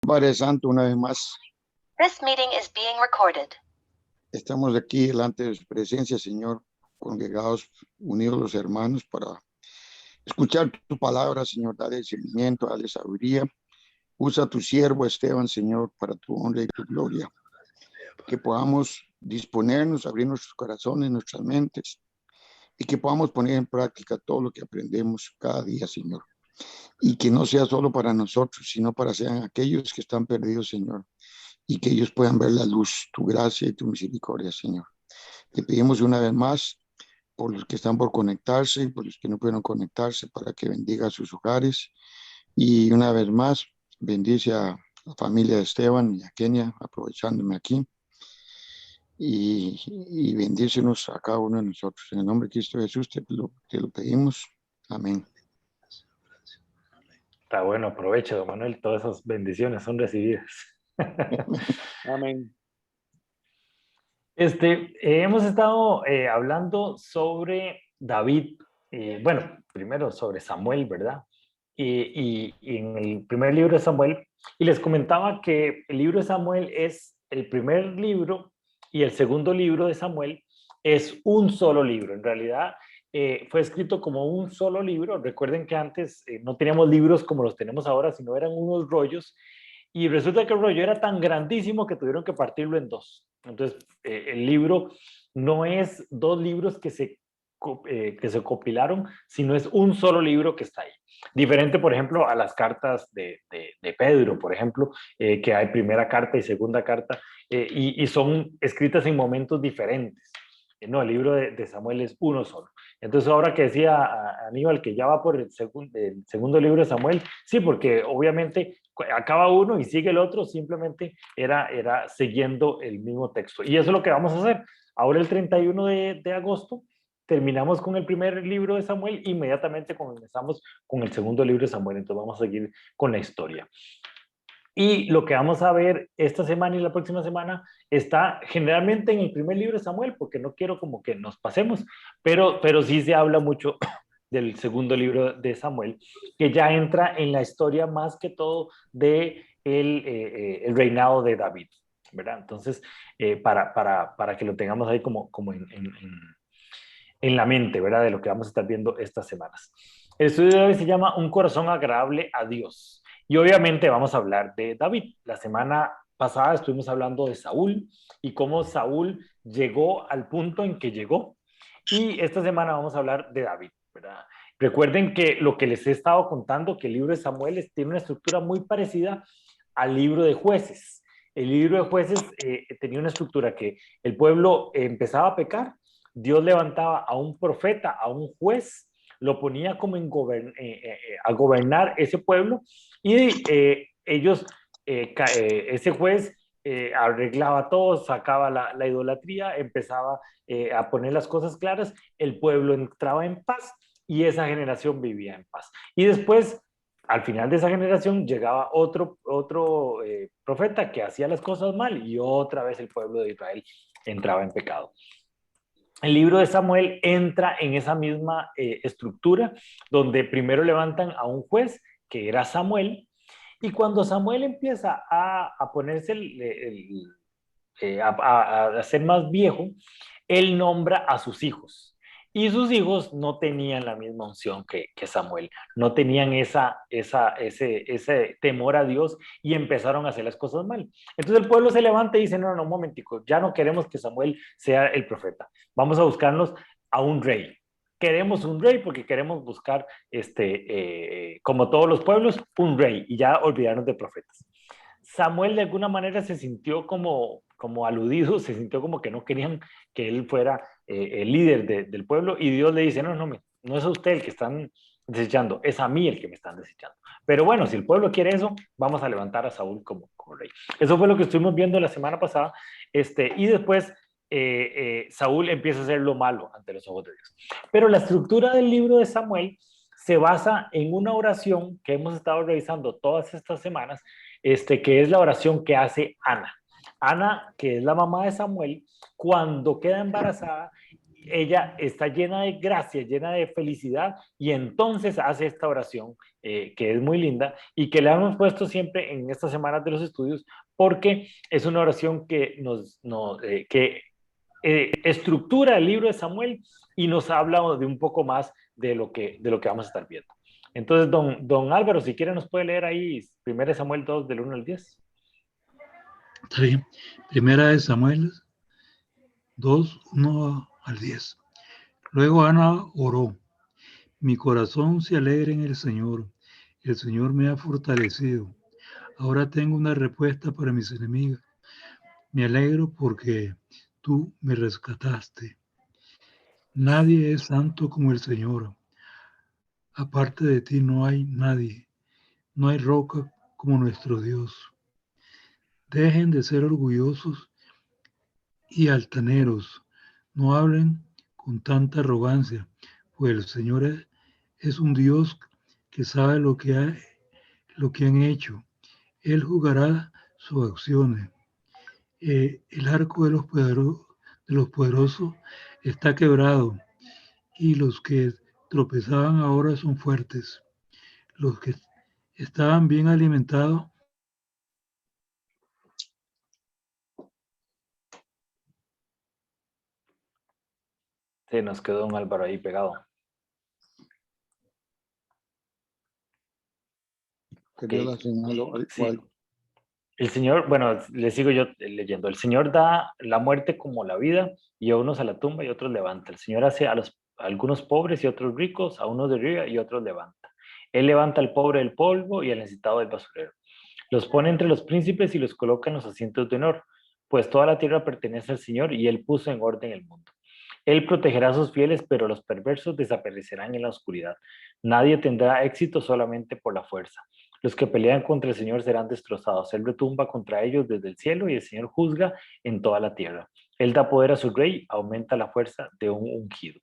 Padre Santo, una vez más, This meeting is being recorded. estamos aquí delante de su presencia, Señor, congregados, unidos los hermanos para escuchar tu palabra, Señor. Dale seguimiento, dale sabiduría. Usa a tu siervo Esteban, Señor, para tu honra y tu gloria. Que podamos disponernos, abrir nuestros corazones, nuestras mentes, y que podamos poner en práctica todo lo que aprendemos cada día, Señor. Y que no sea solo para nosotros, sino para sean aquellos que están perdidos, Señor, y que ellos puedan ver la luz, tu gracia y tu misericordia, Señor. Te pedimos una vez más por los que están por conectarse y por los que no pudieron conectarse, para que bendiga a sus hogares. Y una vez más, bendice a la familia de Esteban y a Kenia, aprovechándome aquí. Y bendícenos a cada uno de nosotros. En el nombre de Cristo Jesús te lo pedimos. Amén. Está bueno, aprovecha, don Manuel, todas esas bendiciones son recibidas. Amén. Hemos estado hablando sobre David, bueno, primero sobre Samuel, ¿verdad? Y en el primer libro de Samuel, y les comentaba que el libro de Samuel es el primer libro y el segundo libro de Samuel es un solo libro. En realidad fue escrito como un solo libro. Recuerden que antes no teníamos libros como los tenemos ahora, sino eran unos rollos. Y resulta que el rollo era tan grandísimo que tuvieron que partirlo en dos. Entonces, el libro no es dos libros que se compilaron, sino es un solo libro que está ahí. Diferente, por ejemplo, a las cartas de Pedro, por ejemplo, que hay primera carta y segunda carta, y son escritas en momentos diferentes. No, el libro de Samuel es uno solo. Entonces, ahora que decía Aníbal que ya va por el segundo libro de Samuel, sí, porque obviamente acaba uno y sigue el otro, simplemente era siguiendo el mismo texto. Y eso es lo que vamos a hacer. Ahora el 31 de agosto terminamos con el primer libro de Samuel, inmediatamente comenzamos con el segundo libro de Samuel, entonces vamos a seguir con la historia. Y lo que vamos a ver esta semana y la próxima semana está generalmente en el primer libro de Samuel, porque no quiero como que nos pasemos, pero sí se habla mucho del segundo libro de Samuel, que ya entra en la historia más que todo de el reinado de David, ¿verdad? Entonces, para que lo tengamos ahí como en la mente, ¿verdad? De lo que vamos a estar viendo estas semanas. El estudio de hoy se llama Un corazón agradable a Dios. Y obviamente vamos a hablar de David. La semana pasada estuvimos hablando de Saúl y cómo Saúl llegó al punto en que llegó. Y esta semana vamos a hablar de David, ¿verdad? Recuerden que lo que les he estado contando, que el libro de Samuel tiene una estructura muy parecida al libro de Jueces. El libro de Jueces tenía una estructura que el pueblo empezaba a pecar, Dios levantaba a un profeta, a un juez, lo ponía como a gobernar ese pueblo y ellos, ese juez arreglaba todo, sacaba la idolatría, empezaba a poner las cosas claras, el pueblo entraba en paz y esa generación vivía en paz. Y después, al final de esa generación, llegaba otro profeta que hacía las cosas mal y otra vez el pueblo de Israel entraba en pecado. El libro de Samuel entra en esa misma estructura, donde primero levantan a un juez, que era Samuel, y cuando Samuel empieza a ponerse, a ser más viejo, él nombra a sus hijos. Y sus hijos no tenían la misma unción que Samuel, no tenían ese temor a Dios y empezaron a hacer las cosas mal. Entonces el pueblo se levanta y dice, no, no, un momentico, ya no queremos que Samuel sea el profeta, vamos a buscarnos a un rey. Queremos un rey porque queremos buscar, como todos los pueblos, un rey y ya olvidarnos de profetas. Samuel de alguna manera se sintió como aludido, se sintió como que no querían que él fuera el líder del pueblo y Dios le dice, no, no, no es a usted el que están desechando, es a mí el que me están desechando. Pero bueno, si el pueblo quiere eso, vamos a levantar a Saúl como rey. Eso fue lo que estuvimos viendo la semana pasada, y después Saúl empieza a hacer lo malo ante los ojos de Dios. Pero la estructura del libro de Samuel se basa en una oración que hemos estado revisando todas estas semanas, que es la oración que hace Ana. Ana, que es la mamá de Samuel, cuando queda embarazada, ella está llena de gracia, llena de felicidad, y entonces hace esta oración que es muy linda y que le hemos puesto siempre en estas semanas de los estudios, porque es una oración que estructura el libro de Samuel y nos habla de un poco más de lo que vamos a estar viendo. Entonces, don Álvaro, si quiere nos puede leer ahí 1 Samuel 2 del 1 al 10. Está bien. Primera de Samuel 2, 1 al 10. Luego Ana oró: mi corazón se alegra en el Señor me ha fortalecido. Ahora tengo una respuesta para mis enemigos. Me alegro porque tú me rescataste. Nadie es santo como el Señor. Aparte de ti no hay nadie. No hay roca como nuestro Dios. Dejen de ser orgullosos y altaneros. No hablen con tanta arrogancia, pues el Señor es un Dios que sabe lo que han hecho. Él juzgará sus acciones. El arco de los poderosos está quebrado, y los que tropezaban ahora son fuertes. Los que estaban bien alimentados Sí, nos quedó un Álvaro ahí pegado. Quería Ok. la señal o Sí. algo. El Señor, bueno, le sigo yo leyendo. El Señor da la muerte como la vida, y a unos a la tumba y a otros levanta. El Señor hace a algunos pobres y otros ricos, a unos derriba y otros levanta. Él levanta al pobre del polvo y al necesitado del basurero. Los pone entre los príncipes y los coloca en los asientos de honor, pues toda la tierra pertenece al Señor y Él puso en orden el mundo. Él protegerá a sus fieles, pero los perversos desaparecerán en la oscuridad. Nadie tendrá éxito solamente por la fuerza. Los que pelean contra el Señor serán destrozados. Él retumba contra ellos desde el cielo y el Señor juzga en toda la tierra. Él da poder a su rey, aumenta la fuerza de un ungido.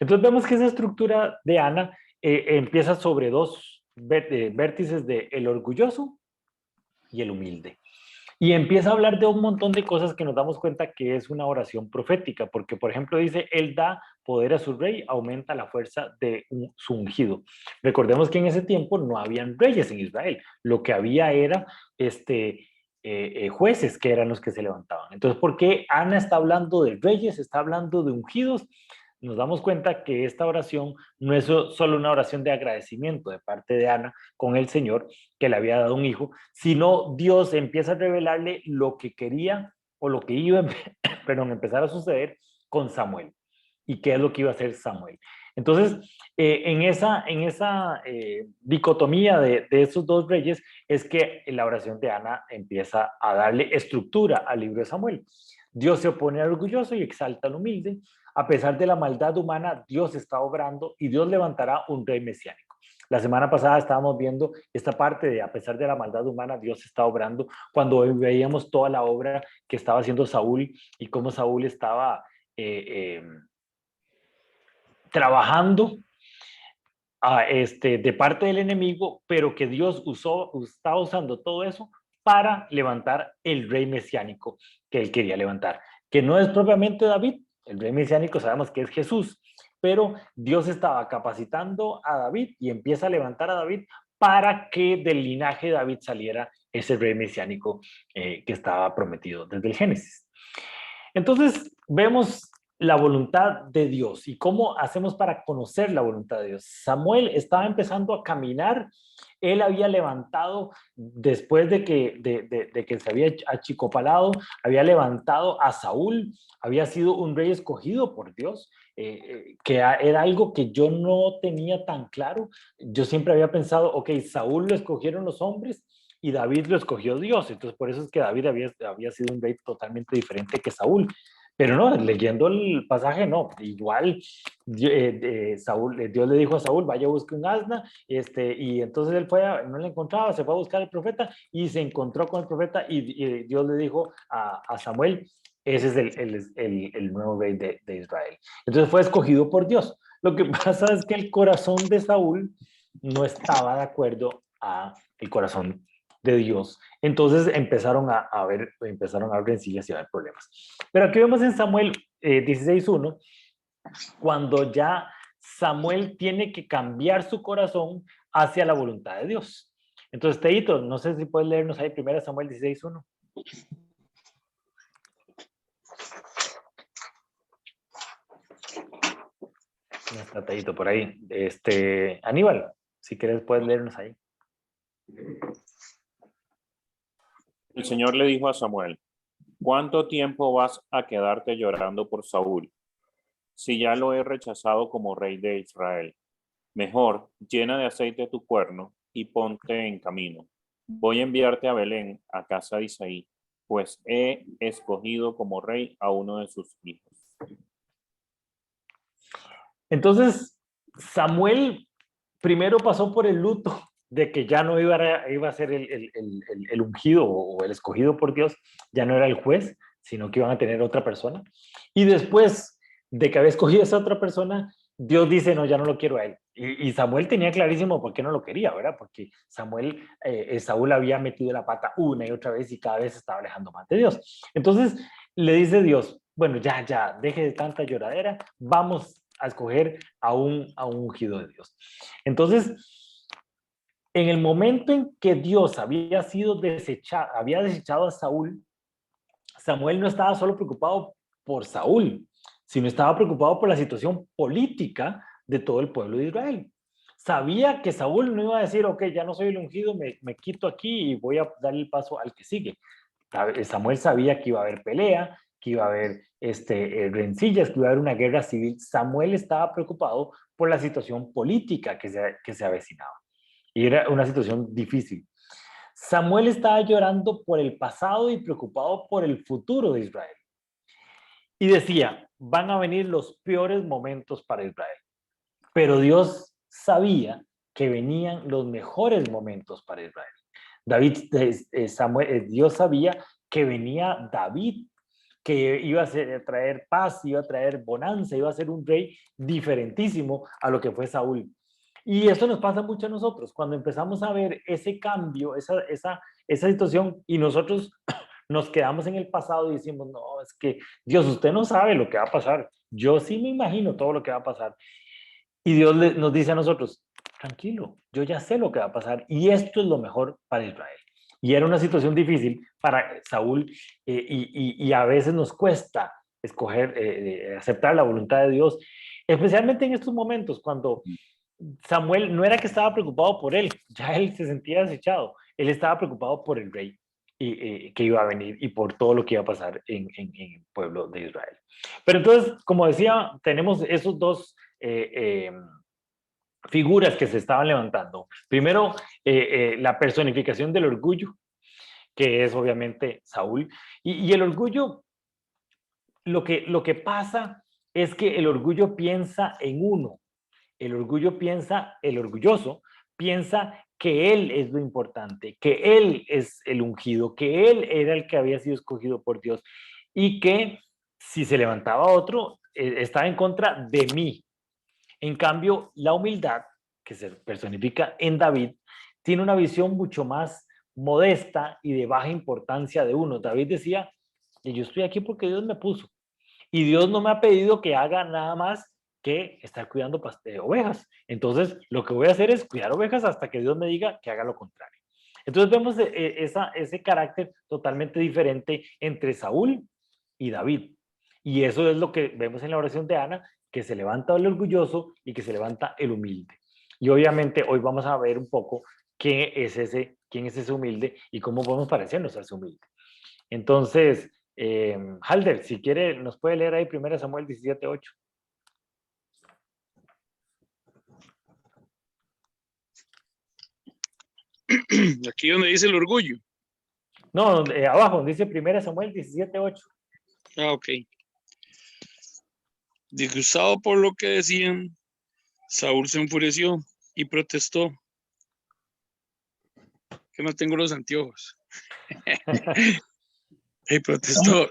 Entonces vemos que esa estructura de Ana empieza sobre dos vértices de el orgulloso y el humilde. Y empieza a hablar de un montón de cosas que nos damos cuenta que es una oración profética, porque por ejemplo dice, Él da poder a su rey, aumenta la fuerza de su ungido. Recordemos que en ese tiempo no habían reyes en Israel, lo que había era jueces que eran los que se levantaban. Entonces, ¿por qué Ana está hablando de reyes, está hablando de ungidos? Nos damos cuenta que esta oración no es solo una oración de agradecimiento de parte de Ana con el Señor, que le había dado un hijo, sino Dios empieza a revelarle lo que quería o lo que iba a empezar a suceder con Samuel. ¿Y qué es lo que iba a hacer Samuel? Entonces, en esa dicotomía de esos dos reyes es que la oración de Ana empieza a darle estructura al libro de Samuel. Dios se opone al orgulloso y exalta al humilde. A pesar de la maldad humana, Dios está obrando y Dios levantará un rey mesiánico. La semana pasada estábamos viendo esta parte de a pesar de la maldad humana, Dios está obrando, cuando veíamos toda la obra que estaba haciendo Saúl y cómo Saúl estaba trabajando de parte del enemigo, pero que Dios estaba usando todo eso para levantar el rey mesiánico que él quería levantar, que no es propiamente David, el rey mesiánico sabemos que es Jesús, pero Dios estaba capacitando a David y empieza a levantar a David para que del linaje de David saliera ese rey mesiánico que estaba prometido desde el Génesis. Entonces vemos la voluntad de Dios y cómo hacemos para conocer la voluntad de Dios. Samuel estaba empezando a caminar, él había levantado, después de que se había achicopalado, había levantado a Saúl, había sido un rey escogido por Dios, que era algo que yo no tenía tan claro. Yo siempre había pensado, ok, Saúl lo escogieron los hombres, y David lo escogió Dios, entonces por eso es que David había sido un rey totalmente diferente que Saúl. Pero no, leyendo el pasaje, no, igual Dios le dijo a Saúl, vaya, busque un asna, y entonces él no le encontraba, se fue a buscar al profeta y se encontró con el profeta y Dios le dijo a Samuel, ese es el nuevo rey de Israel. Entonces fue escogido por Dios. Lo que pasa es que el corazón de Saúl no estaba de acuerdo a el corazón de Dios. Entonces empezaron a haber rencillas y a haber problemas. Pero aquí vemos en Samuel 16:1 cuando ya Samuel tiene que cambiar su corazón hacia la voluntad de Dios. Entonces, Teito, no sé si puedes leernos ahí 1 Samuel 16:1. No está Teito por ahí. Aníbal, si quieres puedes leernos ahí. El Señor le dijo a Samuel: ¿cuánto tiempo vas a quedarte llorando por Saúl, si ya lo he rechazado como rey de Israel? Mejor, llena de aceite tu cuerno y ponte en camino. Voy a enviarte a Belén, a casa de Isaí, pues he escogido como rey a uno de sus hijos. Entonces, Samuel primero pasó por el luto de que ya no iba a ser el ungido o el escogido por Dios, ya no era el juez, sino que iban a tener otra persona. Y después de que había escogido a esa otra persona, Dios dice, no, ya no lo quiero a él. Y Samuel tenía clarísimo por qué no lo quería, ¿verdad? Porque Saúl había metido la pata una y otra vez y cada vez se estaba alejando más de Dios. Entonces le dice Dios, bueno, ya, deje de tanta lloradera, vamos a escoger a un ungido de Dios. Entonces, en el momento en que Dios había desechado a Saúl, Samuel no estaba solo preocupado por Saúl, sino estaba preocupado por la situación política de todo el pueblo de Israel. Sabía que Saúl no iba a decir, ok, ya no soy el ungido, me quito aquí y voy a dar el paso al que sigue. Samuel sabía que iba a haber pelea, que iba a haber rencillas, que iba a haber una guerra civil. Samuel estaba preocupado por la situación política que se avecinaba. Y era una situación difícil. Samuel estaba llorando por el pasado y preocupado por el futuro de Israel. Y decía, van a venir los peores momentos para Israel. Pero Dios sabía que venían los mejores momentos para Israel. Dios sabía que venía David, que iba a traer paz, iba a traer bonanza, iba a ser un rey diferentísimo a lo que fue Saúl. Y eso nos pasa mucho a nosotros, cuando empezamos a ver ese cambio, esa situación, y nosotros nos quedamos en el pasado y decimos, no, es que Dios, usted no sabe lo que va a pasar. Yo sí me imagino todo lo que va a pasar. Y Dios nos dice a nosotros, tranquilo, yo ya sé lo que va a pasar y esto es lo mejor para Israel. Y era una situación difícil para Saúl y a veces nos cuesta aceptar la voluntad de Dios, especialmente en estos momentos cuando Samuel no era que estaba preocupado por él, ya él se sentía desechado, él estaba preocupado por el rey que iba a venir y por todo lo que iba a pasar en el pueblo de Israel. Pero entonces, como decía, tenemos esos dos figuras que se estaban levantando. Primero, la personificación del orgullo, que es obviamente Saúl, y el orgullo, lo que pasa es que el orgullo piensa en uno. El orgulloso piensa que él es lo importante, que él es el ungido, que él era el que había sido escogido por Dios y que si se levantaba otro, estaba en contra de mí. En cambio, la humildad, que se personifica en David, tiene una visión mucho más modesta y de baja importancia de uno. David decía, yo estoy aquí porque Dios me puso y Dios no me ha pedido que haga nada más que estar cuidando ovejas. Entonces, lo que voy a hacer es cuidar ovejas hasta que Dios me diga que haga lo contrario. Entonces vemos ese carácter totalmente diferente entre Saúl y David. Y eso es lo que vemos en la oración de Ana, que se levanta el orgulloso y que se levanta el humilde. Y obviamente hoy vamos a ver un poco quién es ese humilde y cómo podemos parecernos a ese humilde. Entonces, Halder, si quiere, nos puede leer ahí 1 Samuel 17:8. Aquí donde dice el orgullo. No, abajo, dice 1 Samuel 17:8. Ah, ok. Disgustado por lo que decían, Saúl se enfureció y protestó. Que no tengo los anteojos. Y protestó.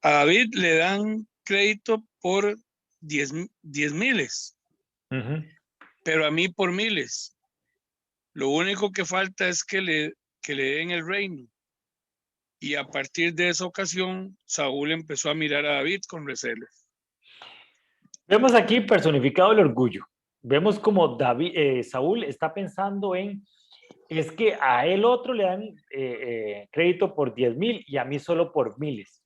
A David le dan crédito por 10 miles, pero a mí por miles. Lo único que falta es que le den el reino. Y a partir de esa ocasión, Saúl empezó a mirar a David con recelo. Vemos aquí personificado el orgullo. Vemos como Saúl está pensando en, es que a él otro le dan crédito por 10,000 y a mí solo por miles.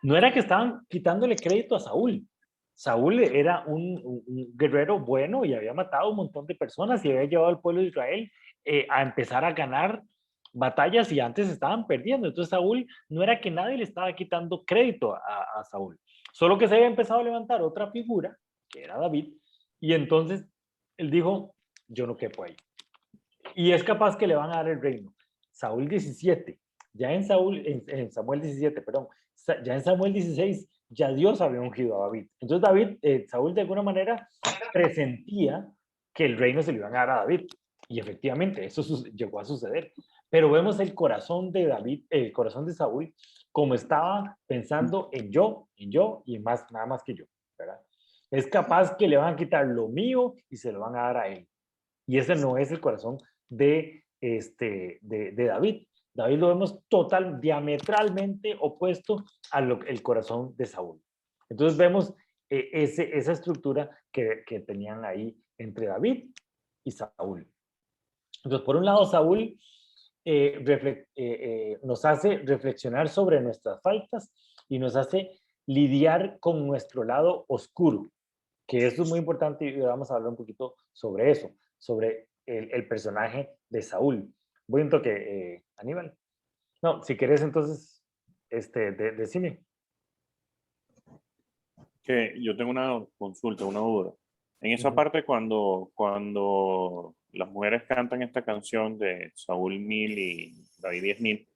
No era que estaban quitándole crédito a Saúl. Saúl era un guerrero bueno y había matado un montón de personas y había llevado al pueblo de Israel a empezar a ganar batallas y antes estaban perdiendo. Entonces Saúl no era que nadie le estaba quitando crédito a Saúl, solo que se había empezado a levantar otra figura, que era David, y entonces él dijo, yo no quepo ahí. Y es capaz que le van a dar el reino. Saúl 17, ya en Samuel 17, perdón, ya en Samuel 16, ya Dios había ungido a David. Entonces Saúl de alguna manera presentía que el reino se le iban a dar a David. Y efectivamente, eso llegó a suceder. Pero vemos el corazón de David, el corazón de Saúl, como estaba pensando en yo y en nada más que yo, ¿verdad? Es capaz que le van a quitar lo mío y se lo van a dar a él. Y ese no es el corazón de David. David lo vemos diametralmente opuesto al corazón de Saúl. Entonces vemos esa estructura que tenían ahí entre David y Saúl. Entonces, por un lado, Saúl nos hace reflexionar sobre nuestras faltas y nos hace lidiar con nuestro lado oscuro, que eso es muy importante y vamos a hablar un poquito sobre eso, sobre el personaje de Saúl. Voy un toque, Aníbal. No, si querés entonces, decime. Que yo tengo una consulta, una duda. En esa parte cuando las mujeres cantan esta canción de Saúl 1000 y David 10,000,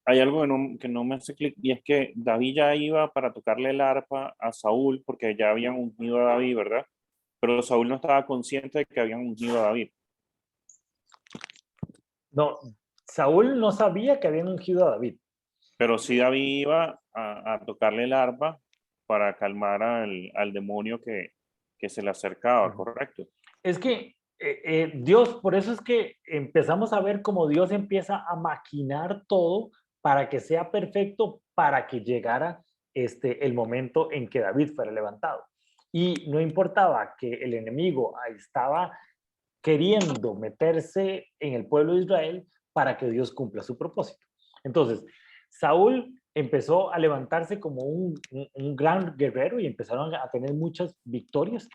hay algo que no me hace clic y es que David ya iba para tocarle el arpa a Saúl porque ya habían ungido a David, ¿verdad? Pero Saúl no estaba consciente de que habían ungido a David. No, Saúl no sabía que habían ungido a David. Pero sí David iba a tocarle el arpa para calmar al demonio que se le acercaba, ¿correcto? Es que Dios, por eso es que empezamos a ver cómo Dios empieza a maquinar todo para que sea perfecto, para que llegara el momento en que David fuera levantado. Y no importaba que el enemigo estaba queriendo meterse en el pueblo de Israel para que Dios cumpla su propósito. Entonces, Saúl empezó a levantarse como un gran guerrero y empezaron a tener muchas victorias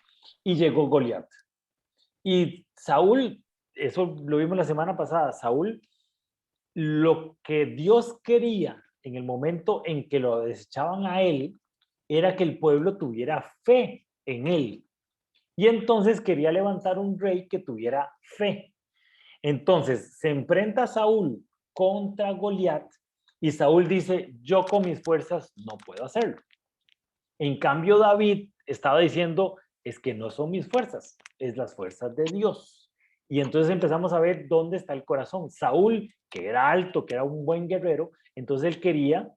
y llegó Goliat. Y Saúl, eso lo vimos la semana pasada, Saúl, lo que Dios quería en el momento en que lo desechaban a él, era que el pueblo tuviera fe en él. Y entonces quería levantar un rey que tuviera fe. Entonces se enfrenta Saúl contra Goliat y Saúl dice, yo con mis fuerzas no puedo hacerlo. En cambio David estaba diciendo, es que no son mis fuerzas, es las fuerzas de Dios. Y entonces empezamos a ver dónde está el corazón. Saúl, que era alto, que era un buen guerrero, entonces él quería,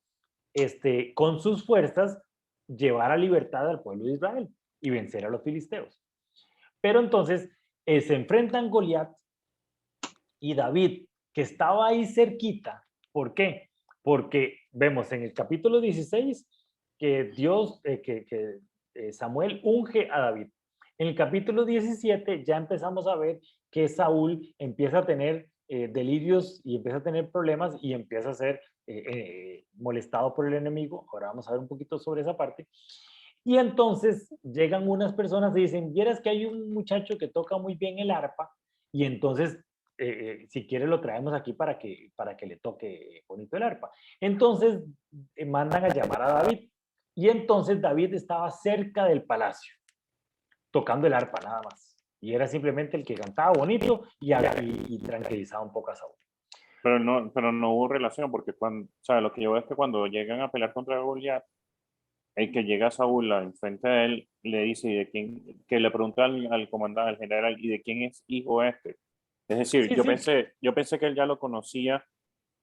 con sus fuerzas, llevar a libertad al pueblo de Israel y vencer a los filisteos. Pero entonces se enfrentan Goliat y David, que estaba ahí cerquita. ¿Por qué? Porque vemos en el capítulo 16 que Samuel unge a David. En el capítulo 17 ya empezamos a ver que Saúl empieza a tener delirios y empieza a tener problemas y empieza a ser molestado por el enemigo. Ahora vamos a ver un poquito sobre esa parte. Y entonces llegan unas personas y dicen, vieras que hay un muchacho que toca muy bien el arpa y entonces si quiere lo traemos aquí para que le toque bonito el arpa. Entonces mandan a llamar a David y entonces David estaba cerca del palacio tocando el arpa nada más y era simplemente el que cantaba bonito y tranquilizaba un poco a Saúl. Pero no hubo relación porque lo que yo veo es que cuando llegan a pelear contra Goliat, el que llega a Saúl enfrente de él le dice ¿y de quién? Que le pregunta al comandante, al general, ¿y de quién es hijo este? Es decir, Sí, yo pensé que él ya lo conocía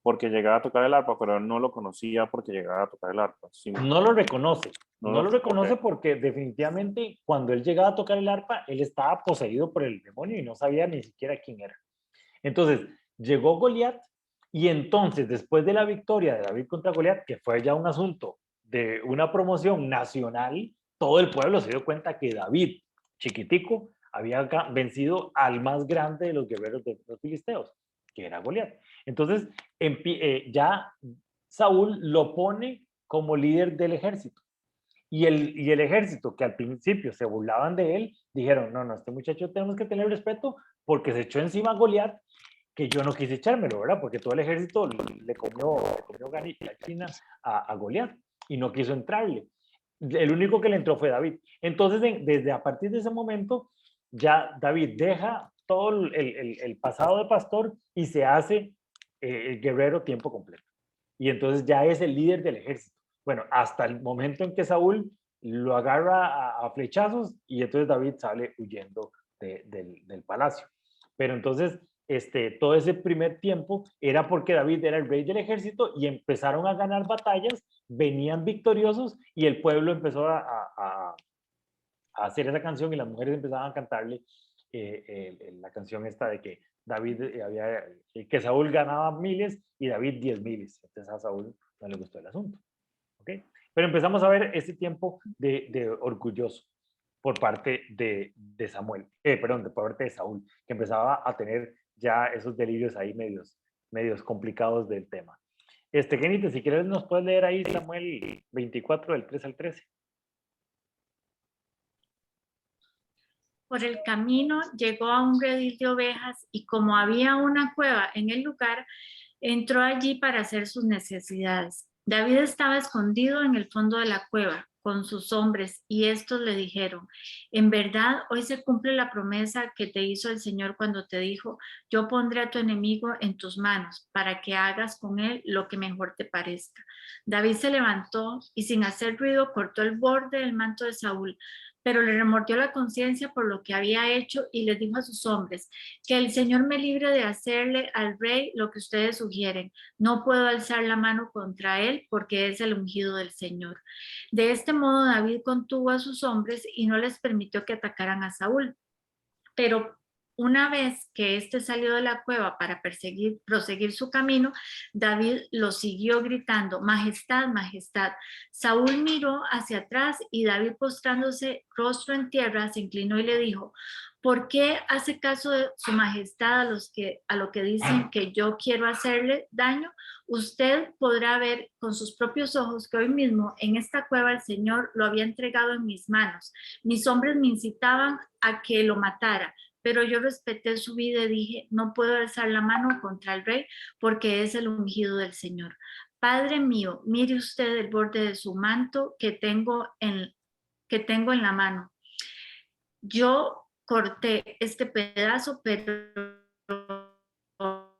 porque llegaba a tocar el arpa, pero no lo conocía porque llegaba a tocar el arpa. Sí. No lo reconoce. No lo reconoce okay. Porque definitivamente cuando él llegaba a tocar el arpa, él estaba poseído por el demonio y no sabía ni siquiera quién era. Entonces, llegó Goliat, y entonces, después de la victoria de David contra Goliat, que fue ya un asunto de una promoción nacional, todo el pueblo se dio cuenta que David, chiquitico, había vencido al más grande de los guerreros de los filisteos, que era Goliat. Entonces, ya Saúl lo pone como líder del ejército. Y el ejército, que al principio se burlaban de él, dijeron, no, este muchacho tenemos que tener respeto porque se echó encima a Goliat, que yo no quise echármelo, ¿verdad? Porque todo el ejército le comió gallina a Goliat y no quiso entrarle. El único que le entró fue David. Entonces, desde a partir de ese momento, ya David deja todo el pasado de pastor y se hace el guerrero tiempo completo. Y entonces ya es el líder del ejército. Bueno, hasta el momento en que Saúl lo agarra a flechazos y entonces David sale huyendo del palacio. Pero entonces, todo ese primer tiempo era porque David era el rey del ejército y empezaron a ganar batallas, venían victoriosos y el pueblo empezó a hacer esa canción y las mujeres empezaban a cantarle la canción esta de que David que Saúl ganaba miles y David 10,000. Entonces a Saúl no le gustó el asunto. ¿Okay? Pero empezamos a ver ese tiempo de orgulloso por parte de Samuel, por parte de Saúl, que empezaba a tener ya esos delirios ahí medios complicados del tema. Genite, si quieres nos puedes leer ahí Samuel 24 del 3 al 13. Por el camino llegó a un redil de ovejas y como había una cueva en el lugar, entró allí para hacer sus necesidades. David estaba escondido en el fondo de la cueva con sus hombres y estos le dijeron, en verdad hoy se cumple la promesa que te hizo el Señor cuando te dijo, yo pondré a tu enemigo en tus manos para que hagas con él lo que mejor te parezca. David se levantó y sin hacer ruido cortó el borde del manto de Saúl, pero le remordió la conciencia por lo que había hecho y les dijo a sus hombres, que el Señor me libre de hacerle al rey lo que ustedes sugieren. No puedo alzar la mano contra él porque es el ungido del Señor. De este modo David contuvo a sus hombres y no les permitió que atacaran a Saúl. Pero una vez que éste salió de la cueva para proseguir su camino, David lo siguió gritando, Majestad, Majestad. Saúl miró hacia atrás y David, postrándose rostro en tierra, se inclinó y le dijo, ¿por qué hace caso de su majestad a lo que dicen que yo quiero hacerle daño? Usted podrá ver con sus propios ojos que hoy mismo en esta cueva el Señor lo había entregado en mis manos. Mis hombres me incitaban a que lo matara, pero yo respeté su vida y dije, no puedo alzar la mano contra el rey porque es el ungido del Señor. Padre mío, mire usted el borde de su manto que tengo en la mano. Yo corté este pedazo, pero no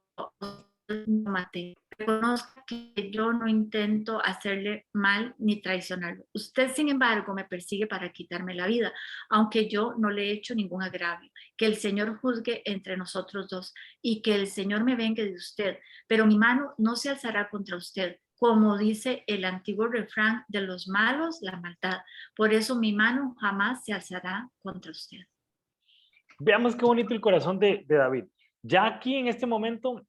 maté. Reconozca que yo no intento hacerle mal ni traicionarlo. Usted, sin embargo, me persigue para quitarme la vida, aunque yo no le he hecho ningún agravio. Que el Señor juzgue entre nosotros dos y que el Señor me vengue de usted, pero mi mano no se alzará contra usted. Como dice el antiguo refrán, de los malos la maldad. Por eso mi mano jamás se alzará contra usted. Veamos qué bonito el corazón de David. Ya aquí en este momento,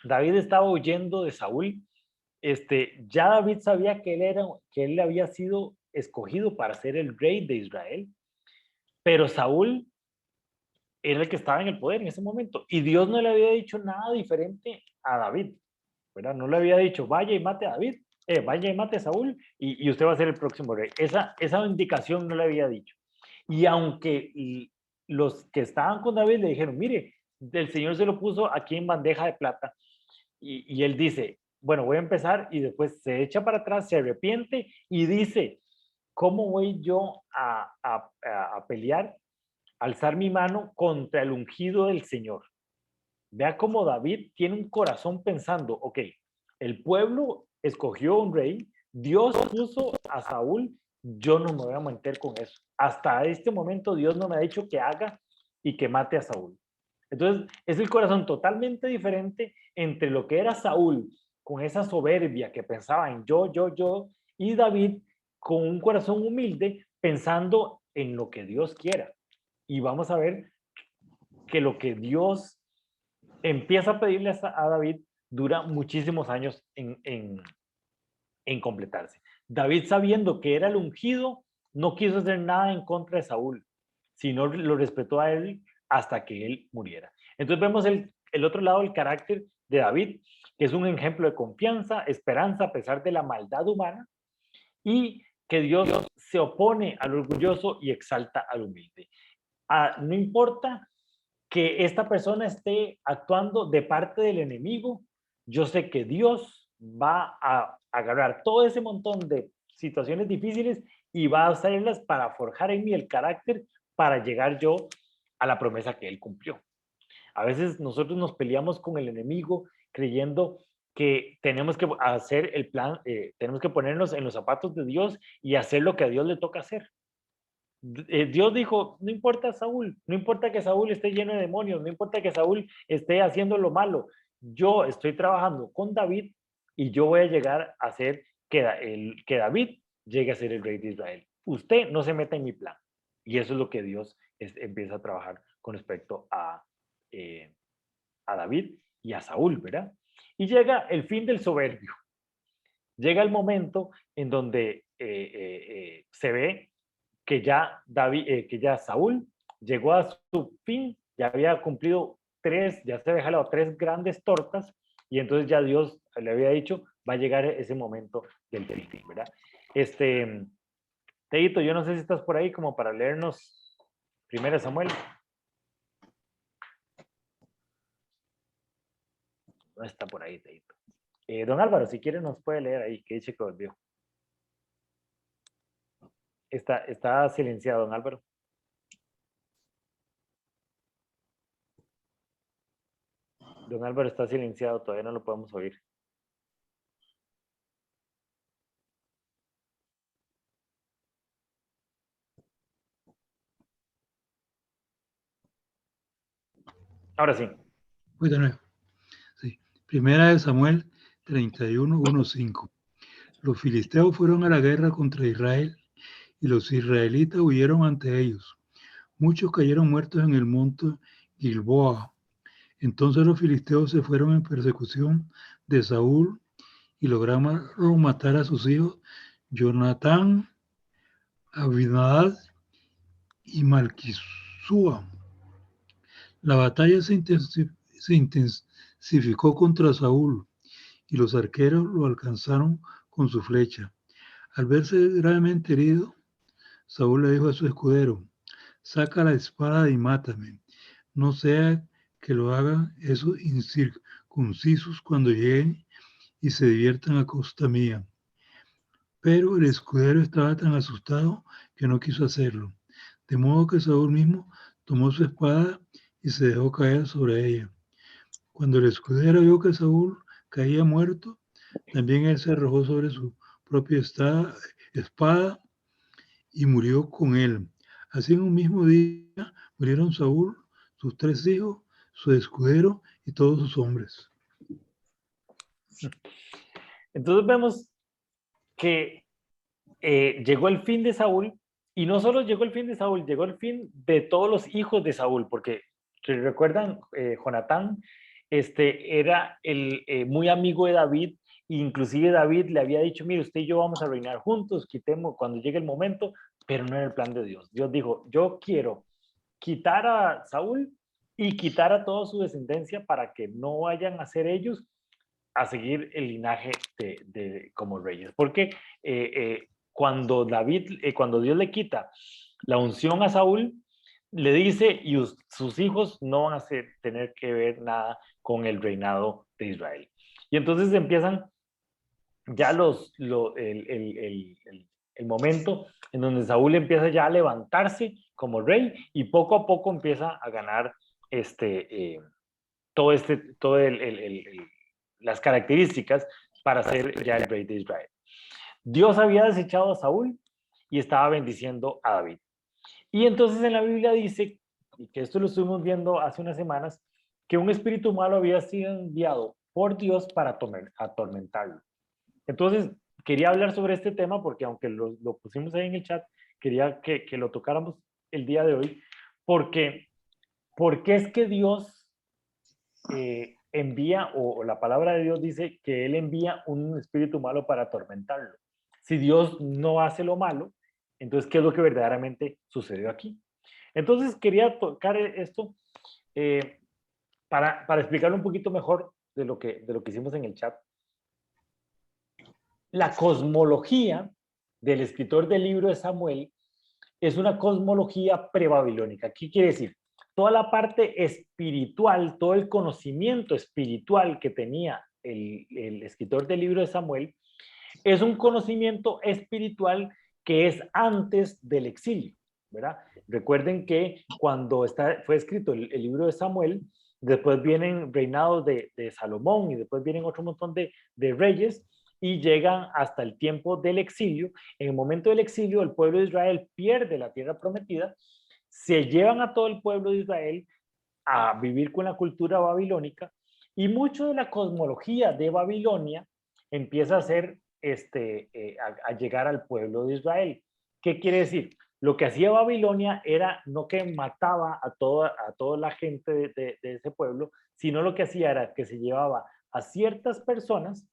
David estaba huyendo de Saúl. Ya David sabía que él había sido escogido para ser el rey de Israel, pero Saúl era el que estaba en el poder en ese momento y Dios no le había dicho nada diferente a David, ¿verdad? No le había dicho, vaya y mate a David, vaya y mate a Saúl y usted va a ser el próximo rey. Esa indicación no le había dicho. Y aunque los que estaban con David le dijeron, mire, el Señor se lo puso aquí en bandeja de plata, y él dice, bueno, voy a empezar, y después se echa para atrás, se arrepiente y dice, ¿cómo voy yo a pelear, alzar mi mano contra el ungido del Señor? Vea cómo David tiene un corazón pensando, ok, el pueblo escogió un rey, Dios puso a Saúl, yo no me voy a meter con eso. Hasta este momento Dios no me ha dicho que haga y que mate a Saúl. Entonces, es el corazón totalmente diferente entre lo que era Saúl, con esa soberbia que pensaba en yo, y David con un corazón humilde, pensando en lo que Dios quiera. Y vamos a ver que lo que Dios empieza a pedirle a David, dura muchísimos años en completarse. David, sabiendo que era el ungido, no quiso hacer nada en contra de Saúl, sino lo respetó a él hasta que él muriera. Entonces vemos el otro lado del carácter de David, que es un ejemplo de confianza, esperanza a pesar de la maldad humana, y que Dios se opone al orgulloso y exalta al humilde. No importa que esta persona esté actuando de parte del enemigo, yo sé que Dios va a agarrar todo ese montón de situaciones difíciles y va a usarlas para forjar en mí el carácter para llegar yo a la promesa que Él cumplió. A veces nosotros nos peleamos con el enemigo creyendo que tenemos que hacer el plan, tenemos que ponernos en los zapatos de Dios y hacer lo que a Dios le toca hacer. Dios dijo, no importa Saúl, no importa que Saúl esté lleno de demonios, no importa que Saúl esté haciendo lo malo, yo estoy trabajando con David y yo voy a llegar a hacer que David llegue a ser el rey de Israel. Usted no se meta en mi plan. Y eso es lo que Dios empieza a trabajar con respecto a David y a Saúl, ¿verdad? Y llega el fin del soberbio. Llega el momento en donde se ve que ya Saúl llegó a su fin, ya había cumplido ya se había jalado 3 grandes tortas, y entonces ya Dios le había dicho, va a llegar ese momento del fin, ¿verdad? Teito, yo no sé si estás por ahí como para leernos 1 Samuel. No está por ahí, Teito. Don Álvaro, si quiere nos puede leer ahí, que dice que volvió. Está silenciado, don Álvaro. Don Álvaro está silenciado, todavía no lo podemos oír. Ahora sí. Voy de nuevo. Sí. Primera de Samuel 31:1-5. Los filisteos fueron a la guerra contra Israel y los israelitas huyeron ante ellos. Muchos cayeron muertos en el monte Gilboa. Entonces los filisteos se fueron en persecución de Saúl y lograron matar a sus hijos Jonatán, Abinadab y Malquisúa. La batalla se intensificó contra Saúl y los arqueros lo alcanzaron con su flecha. Al verse gravemente herido, Saúl le dijo a su escudero: saca la espada y mátame, no sea que lo hagan esos incircuncisos cuando lleguen y se diviertan a costa mía. Pero el escudero estaba tan asustado que no quiso hacerlo, de modo que Saúl mismo tomó su espada y se dejó caer sobre ella. Cuando el escudero vio que Saúl caía muerto, también él se arrojó sobre su propia espada y murió con él. Así en un mismo día murieron Saúl, sus 3 hijos, su escudero y todos sus hombres. Entonces vemos que llegó el fin de Saúl, y no solo llegó el fin de Saúl, llegó el fin de todos los hijos de Saúl, porque si recuerdan, Jonatán era muy amigo de David, inclusive David le había dicho, mire, usted y yo vamos a reinar juntos, quitemos cuando llegue el momento, pero no era el plan de Dios. Dios dijo, yo quiero quitar a Saúl y quitar a toda su descendencia para que no vayan a ser ellos a seguir el linaje como reyes. Porque cuando Dios le quita la unción a Saúl, le dice, y sus hijos no van a tener que ver nada con el reinado de Israel. Y entonces empiezan ya el momento en donde Saúl empieza ya a levantarse como rey y poco a poco empieza a ganar las características para ser ya el rey de Israel. Dios había desechado a Saúl y estaba bendiciendo a David. Y entonces en la Biblia dice, y que esto lo estuvimos viendo hace unas semanas, que un espíritu malo había sido enviado por Dios para atormentarlo. Entonces, quería hablar sobre este tema porque aunque lo pusimos ahí en el chat, quería que lo tocáramos el día de hoy, porque es que Dios envía, o la palabra de Dios dice que Él envía un espíritu malo para atormentarlo. Si Dios no hace lo malo, entonces, ¿qué es lo que verdaderamente sucedió aquí? Entonces, quería tocar esto para explicarlo un poquito mejor de lo que hicimos en el chat. La cosmología del escritor del libro de Samuel es una cosmología prebabilónica. ¿Qué quiere decir? Toda la parte espiritual, todo el conocimiento espiritual que tenía el escritor del libro de Samuel, es un conocimiento espiritual que es antes del exilio, ¿verdad? Recuerden que cuando fue escrito el libro de Samuel, después vienen reinados de Salomón y después vienen otro montón de reyes y llegan hasta el tiempo del exilio. En el momento del exilio, el pueblo de Israel pierde la tierra prometida, se llevan a todo el pueblo de Israel a vivir con la cultura babilónica y mucho de la cosmología de Babilonia empieza a ser a llegar al pueblo de Israel. ¿Qué quiere decir? Lo que hacía Babilonia era no que mataba a toda la gente de ese pueblo, sino lo que hacía era que se llevaba a ciertas personas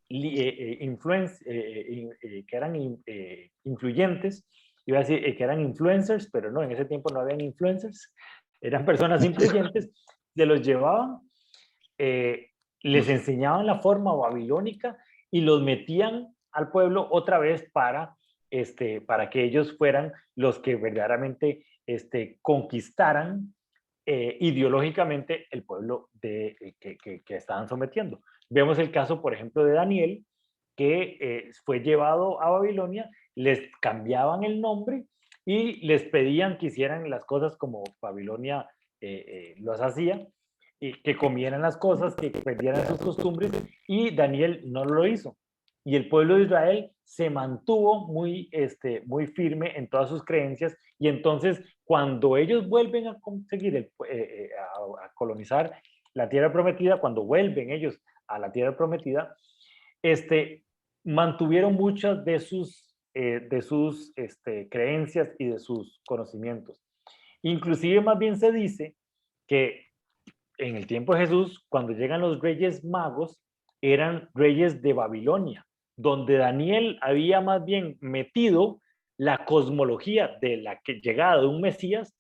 que eran influyentes, iba a decir que eran influencers, pero no, en ese tiempo no habían influencers, eran personas influyentes, se los llevaban, les enseñaban la forma babilónica y los metían al pueblo otra vez para que ellos fueran los que verdaderamente conquistaran ideológicamente el pueblo que estaban sometiendo. Vemos el caso, por ejemplo, de Daniel, que fue llevado a Babilonia, les cambiaban el nombre y les pedían que hicieran las cosas como Babilonia los hacía, y que comieran las cosas, que perdieran sus costumbres, y Daniel no lo hizo. Y el pueblo de Israel se mantuvo muy firme en todas sus creencias, y entonces cuando ellos vuelven a conseguir a colonizar la tierra prometida, cuando vuelven ellos a la tierra prometida, mantuvieron muchas de sus creencias y de sus conocimientos. Inclusive más bien se dice que en el tiempo de Jesús, cuando llegan los reyes magos, eran reyes de Babilonia, donde Daniel había más bien metido la cosmología de la llegada de un Mesías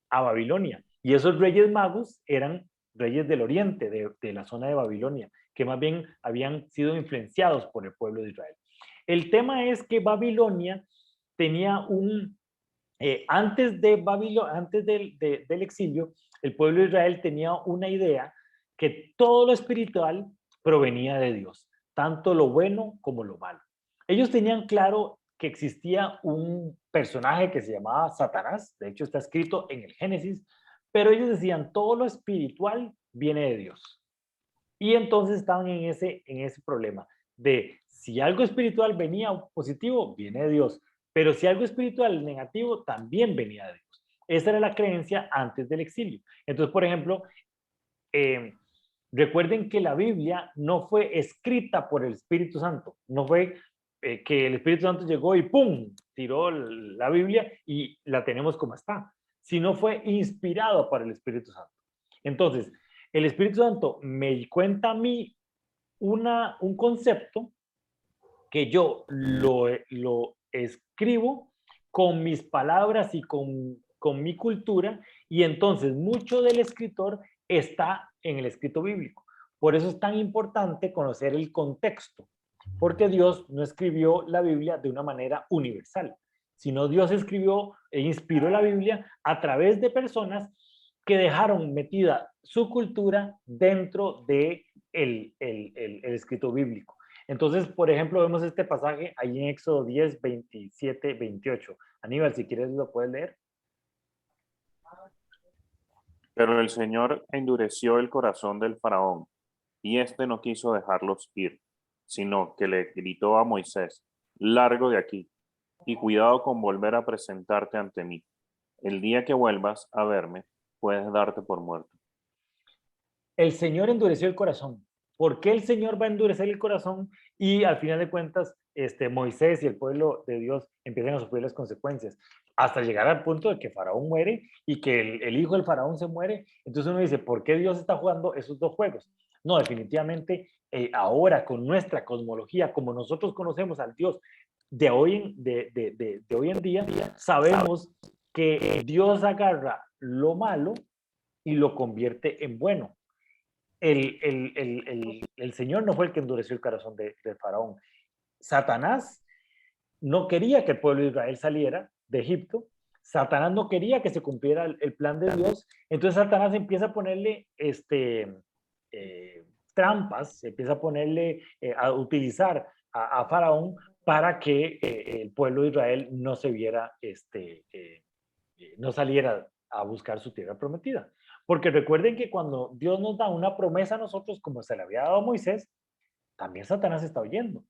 a Babilonia. Y esos reyes magos eran reyes del oriente, de la zona de Babilonia, que más bien habían sido influenciados por el pueblo de Israel. El tema es que Babilonia tenía antes del exilio, el pueblo de Israel tenía una idea que todo lo espiritual provenía de Dios, tanto lo bueno como lo malo. Ellos tenían claro que existía un personaje que se llamaba Satanás, de hecho está escrito en el Génesis, pero ellos decían, todo lo espiritual viene de Dios. Y entonces estaban en ese problema de si algo espiritual venía positivo, viene de Dios, pero si algo espiritual negativo, también venía de Dios. Esa era la creencia antes del exilio. Entonces, por ejemplo, recuerden que la Biblia no fue escrita por el Espíritu Santo, no fue que el Espíritu Santo llegó y ¡pum!, tiró la Biblia y la tenemos como está, sino fue inspirado por el Espíritu Santo. Entonces, el Espíritu Santo me cuenta a mí un concepto que yo lo escribo con mis palabras y con mi cultura, y entonces mucho del escritor está en el escrito bíblico. Por eso es tan importante conocer el contexto, porque Dios no escribió la Biblia de una manera universal, sino Dios escribió e inspiró la Biblia a través de personas que dejaron metida su cultura dentro de el escrito bíblico. Entonces, por ejemplo, vemos este pasaje ahí en Éxodo 10, 27, 28. Aníbal, si quieres lo puedes leer. Pero el Señor endureció el corazón del faraón, y éste no quiso dejarlos ir, sino que le gritó a Moisés, largo de aquí, y cuidado con volver a presentarte ante mí. El día que vuelvas a verme, puedes darte por muerto. El Señor endureció el corazón. ¿Por qué el Señor va a endurecer el corazón? Y al final de cuentas, Moisés y el pueblo de Dios empiezan a sufrir las consecuencias. hasta llegar al punto de que Faraón muere y que el hijo del Faraón se muere. Entonces uno dice, ¿por qué Dios está jugando esos dos juegos? No, definitivamente ahora con nuestra cosmología, como nosotros conocemos al Dios de hoy en día, sabemos que Dios agarra lo malo y lo convierte en bueno. El Señor no fue el que endureció el corazón de Faraón. Satanás no quería que el pueblo de Israel saliera de Egipto. Satanás no quería que se cumpliera el plan de Dios. Entonces Satanás empieza a ponerle trampas, empieza a ponerle, a utilizar a Faraón para que el pueblo de Israel no se viera, no saliera a buscar su tierra prometida. Porque recuerden que cuando Dios nos da una promesa a nosotros, como se le había dado a Moisés, también Satanás está oyendo.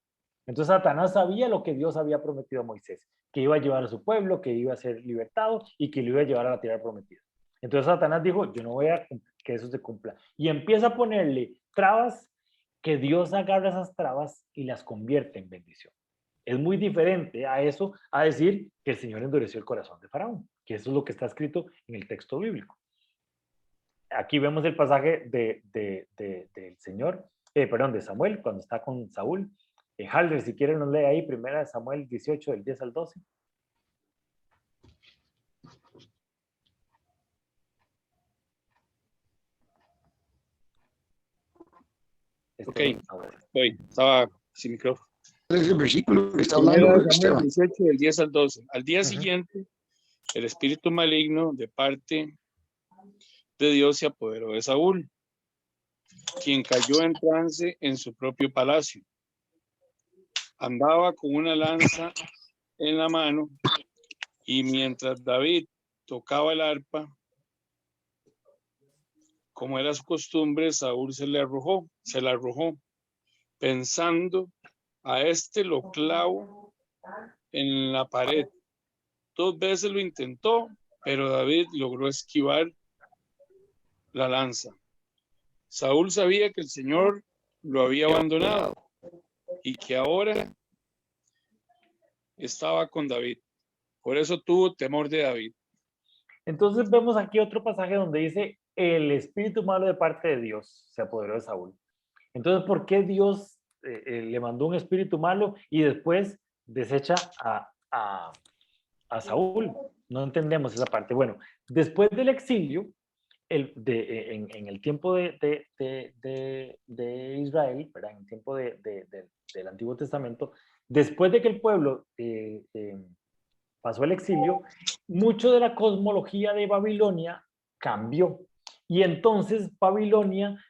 Entonces Satanás sabía lo que Dios había prometido a Moisés, que iba a llevar a su pueblo, que iba a ser libertado y que lo iba a llevar a la tierra prometida. Entonces Satanás dijo, yo no voy a que eso se cumpla. Y empieza a ponerle trabas, que Dios agarra esas trabas y las convierte en bendición. Es muy diferente a eso, a decir que el Señor endureció el corazón de Faraón, que eso es lo que está escrito en el texto bíblico. Aquí vemos el pasaje del Señor, de Samuel, cuando está con Saúl. Halder, si quieren, nos lee ahí, 1 Samuel 18, del 10 al 12. Ok, estaba sin micrófono. Es el versículo que está hablando Samuel 18, del 10 al 12. Al día siguiente, el espíritu maligno de parte de Dios se apoderó de Saúl, quien cayó en trance en su propio palacio. Andaba con una lanza en la mano y mientras David tocaba el arpa, como era su costumbre, Saúl se la arrojó, pensando, a este lo clavo en la pared. 2 veces lo intentó, pero David logró esquivar la lanza. Saúl sabía que el Señor lo había abandonado y que ahora estaba con David. Por eso tuvo temor de David. Entonces vemos aquí otro pasaje donde dice, el espíritu malo de parte de Dios se apoderó de Saúl. Entonces, ¿por qué Dios le mandó un espíritu malo y después desecha a Saúl? No entendemos esa parte. Bueno, después del exilio, en el tiempo de Israel, ¿verdad? En el tiempo del Antiguo Testamento, después de que el pueblo pasó el exilio, mucho de la cosmología de Babilonia cambió. Y entonces Babilonia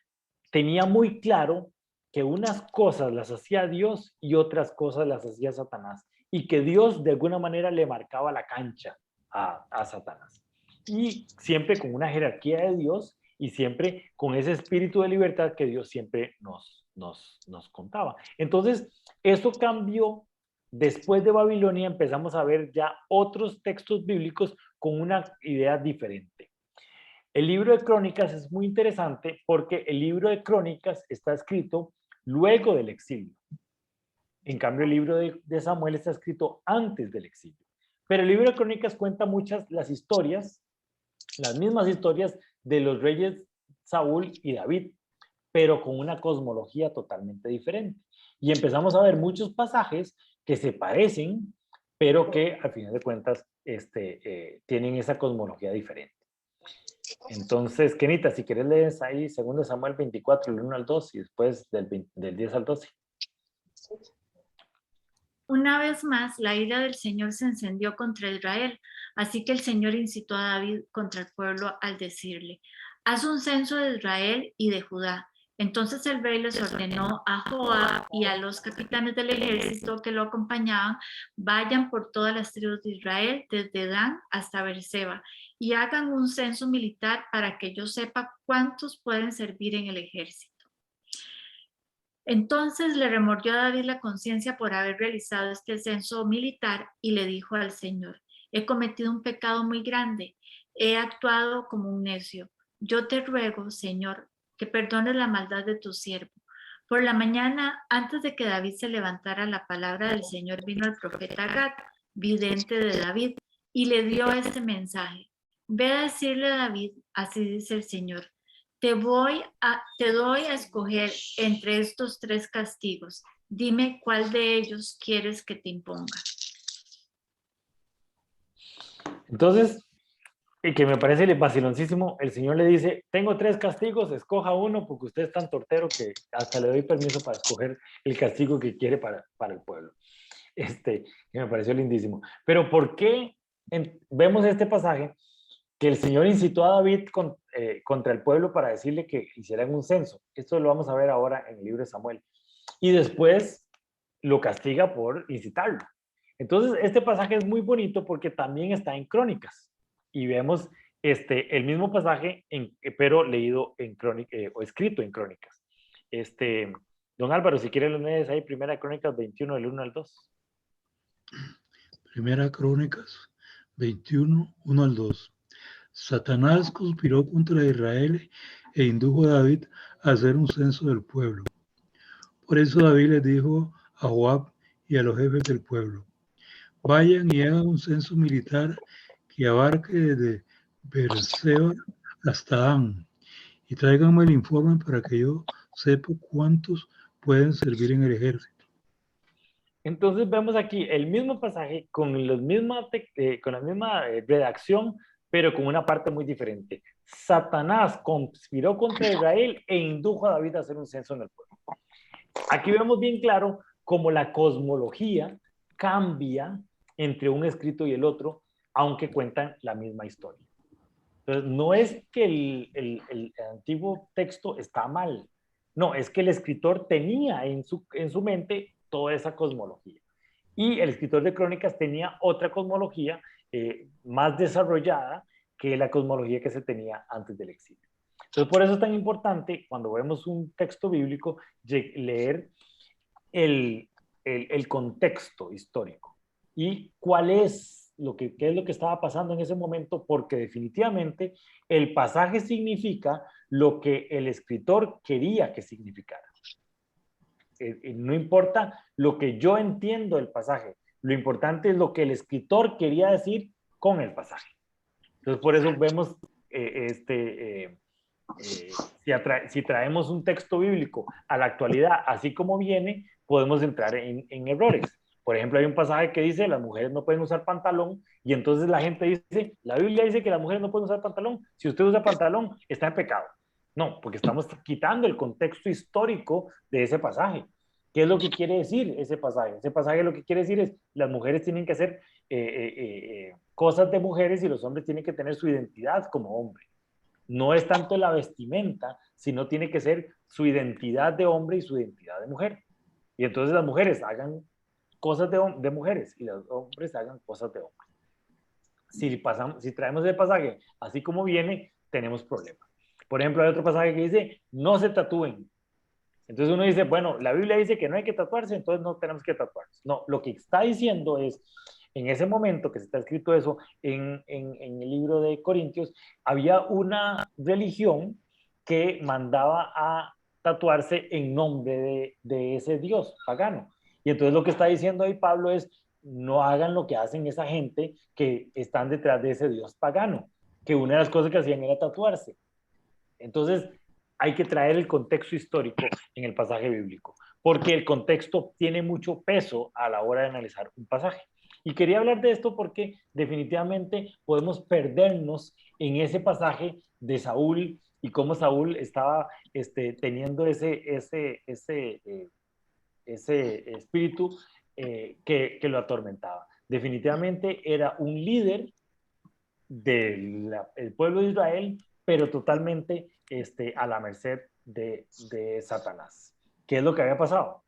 tenía muy claro que unas cosas las hacía Dios y otras cosas las hacía Satanás. Y que Dios de alguna manera le marcaba la cancha a Satanás. Y siempre con una jerarquía de Dios y siempre con ese espíritu de libertad que Dios siempre nos contaba. Entonces, eso cambió. Después de Babilonia empezamos a ver ya otros textos bíblicos con una idea diferente. El libro de Crónicas es muy interesante porque el libro de Crónicas está escrito luego del exilio. En cambio, el libro de Samuel está escrito antes del exilio. Pero el libro de Crónicas cuenta las mismas historias de los reyes Saúl y David, pero con una cosmología totalmente diferente. Y empezamos a ver muchos pasajes que se parecen, pero que al final de cuentas tienen esa cosmología diferente. Entonces, Kenita, si quieres lees ahí 2 Samuel 24, del 1 al 2 y después del 10 al 12. Una vez más, la ira del Señor se encendió contra Israel, así que el Señor incitó a David contra el pueblo al decirle, haz un censo de Israel y de Judá. Entonces el rey les ordenó a Joab y a los capitanes del ejército que lo acompañaban, vayan por todas las tribus de Israel, desde Dan hasta Beerseba, y hagan un censo militar para que yo sepa cuántos pueden servir en el ejército. Entonces le remordió a David la conciencia por haber realizado este censo militar y le dijo al Señor, he cometido un pecado muy grande, he actuado como un necio. Yo te ruego, Señor, que perdones la maldad de tu siervo. Por la mañana, antes de que David se levantara, la palabra del Señor vino al profeta Gad, vidente de David, y le dio este mensaje: ve a decirle a David, así dice el Señor, te doy a escoger entre estos 3 castigos. Dime cuál de ellos quieres que te imponga. Entonces, y que me parece vaciloncísimo, el Señor le dice, tengo 3 castigos, escoja uno porque usted es tan tortero que hasta le doy permiso para escoger el castigo que quiere para el pueblo. Que me pareció lindísimo. Pero ¿por qué vemos este pasaje que el Señor incitó a David contra el pueblo para decirle que hicieran un censo? Esto lo vamos a ver ahora en el libro de Samuel. Y después lo castiga por incitarlo. Entonces, este pasaje es muy bonito porque también está en Crónicas. Y vemos el mismo pasaje, pero leído en o escrito en Crónicas. Don Álvaro, si quiere lo lees ahí, Primera Crónicas 21, del 1 al 2. Primera Crónicas 21, 1 al 2. Satanás conspiró contra Israel e indujo a David a hacer un censo del pueblo. Por eso David les dijo a Joab y a los jefes del pueblo: vayan y hagan un censo militar que abarque desde Beerseba hasta Dan, y tráiganme el informe para que yo sepa cuántos pueden servir en el ejército. Entonces vemos aquí el mismo pasaje con la misma redacción, pero con una parte muy diferente. Satanás conspiró contra Israel e indujo a David a hacer un censo en el pueblo. Aquí vemos bien claro cómo la cosmología cambia entre un escrito y el otro, aunque cuentan la misma historia. Entonces, no es que el antiguo texto está mal, no, es que el escritor tenía en su mente toda esa cosmología. Y el escritor de Crónicas tenía otra cosmología más desarrollada que la cosmología que se tenía antes del exilio. Entonces, por eso es tan importante, cuando vemos un texto bíblico, leer el contexto histórico y qué es lo que estaba pasando en ese momento, porque definitivamente el pasaje significa lo que el escritor quería que significara. No importa lo que yo entiendo del pasaje, lo importante es lo que el escritor quería decir con el pasaje. Entonces, por eso vemos, si traemos un texto bíblico a la actualidad, así como viene, podemos entrar en errores. Por ejemplo, hay un pasaje que dice, las mujeres no pueden usar pantalón, y entonces la gente dice, la Biblia dice que las mujeres no pueden usar pantalón. Si usted usa pantalón, está en pecado. No, porque estamos quitando el contexto histórico de ese pasaje. ¿Qué es lo que quiere decir ese pasaje? Ese pasaje lo que quiere decir es, las mujeres tienen que hacer cosas de mujeres y los hombres tienen que tener su identidad como hombre. No es tanto la vestimenta, sino tiene que ser su identidad de hombre y su identidad de mujer. Y entonces las mujeres hagan cosas de mujeres y los hombres hagan cosas de hombres. Si traemos el pasaje así como viene, tenemos problemas. Por ejemplo, hay otro pasaje que dice, no se tatúen. Entonces uno dice, bueno, la Biblia dice que no hay que tatuarse, entonces no tenemos que tatuarnos. No, lo que está diciendo es, en ese momento que se está escrito eso, en el libro de Corintios, había una religión que mandaba a tatuarse en nombre de ese dios pagano. Y entonces lo que está diciendo ahí Pablo es, no hagan lo que hacen esa gente que están detrás de ese dios pagano, que una de las cosas que hacían era tatuarse. Entonces, hay que traer el contexto histórico en el pasaje bíblico, porque el contexto tiene mucho peso a la hora de analizar un pasaje. Y quería hablar de esto porque definitivamente podemos perdernos en ese pasaje de Saúl y cómo Saúl estaba teniendo ese espíritu que lo atormentaba. Definitivamente era un líder del pueblo de Israel, pero totalmente a la merced de Satanás. ¿Qué es lo que había pasado?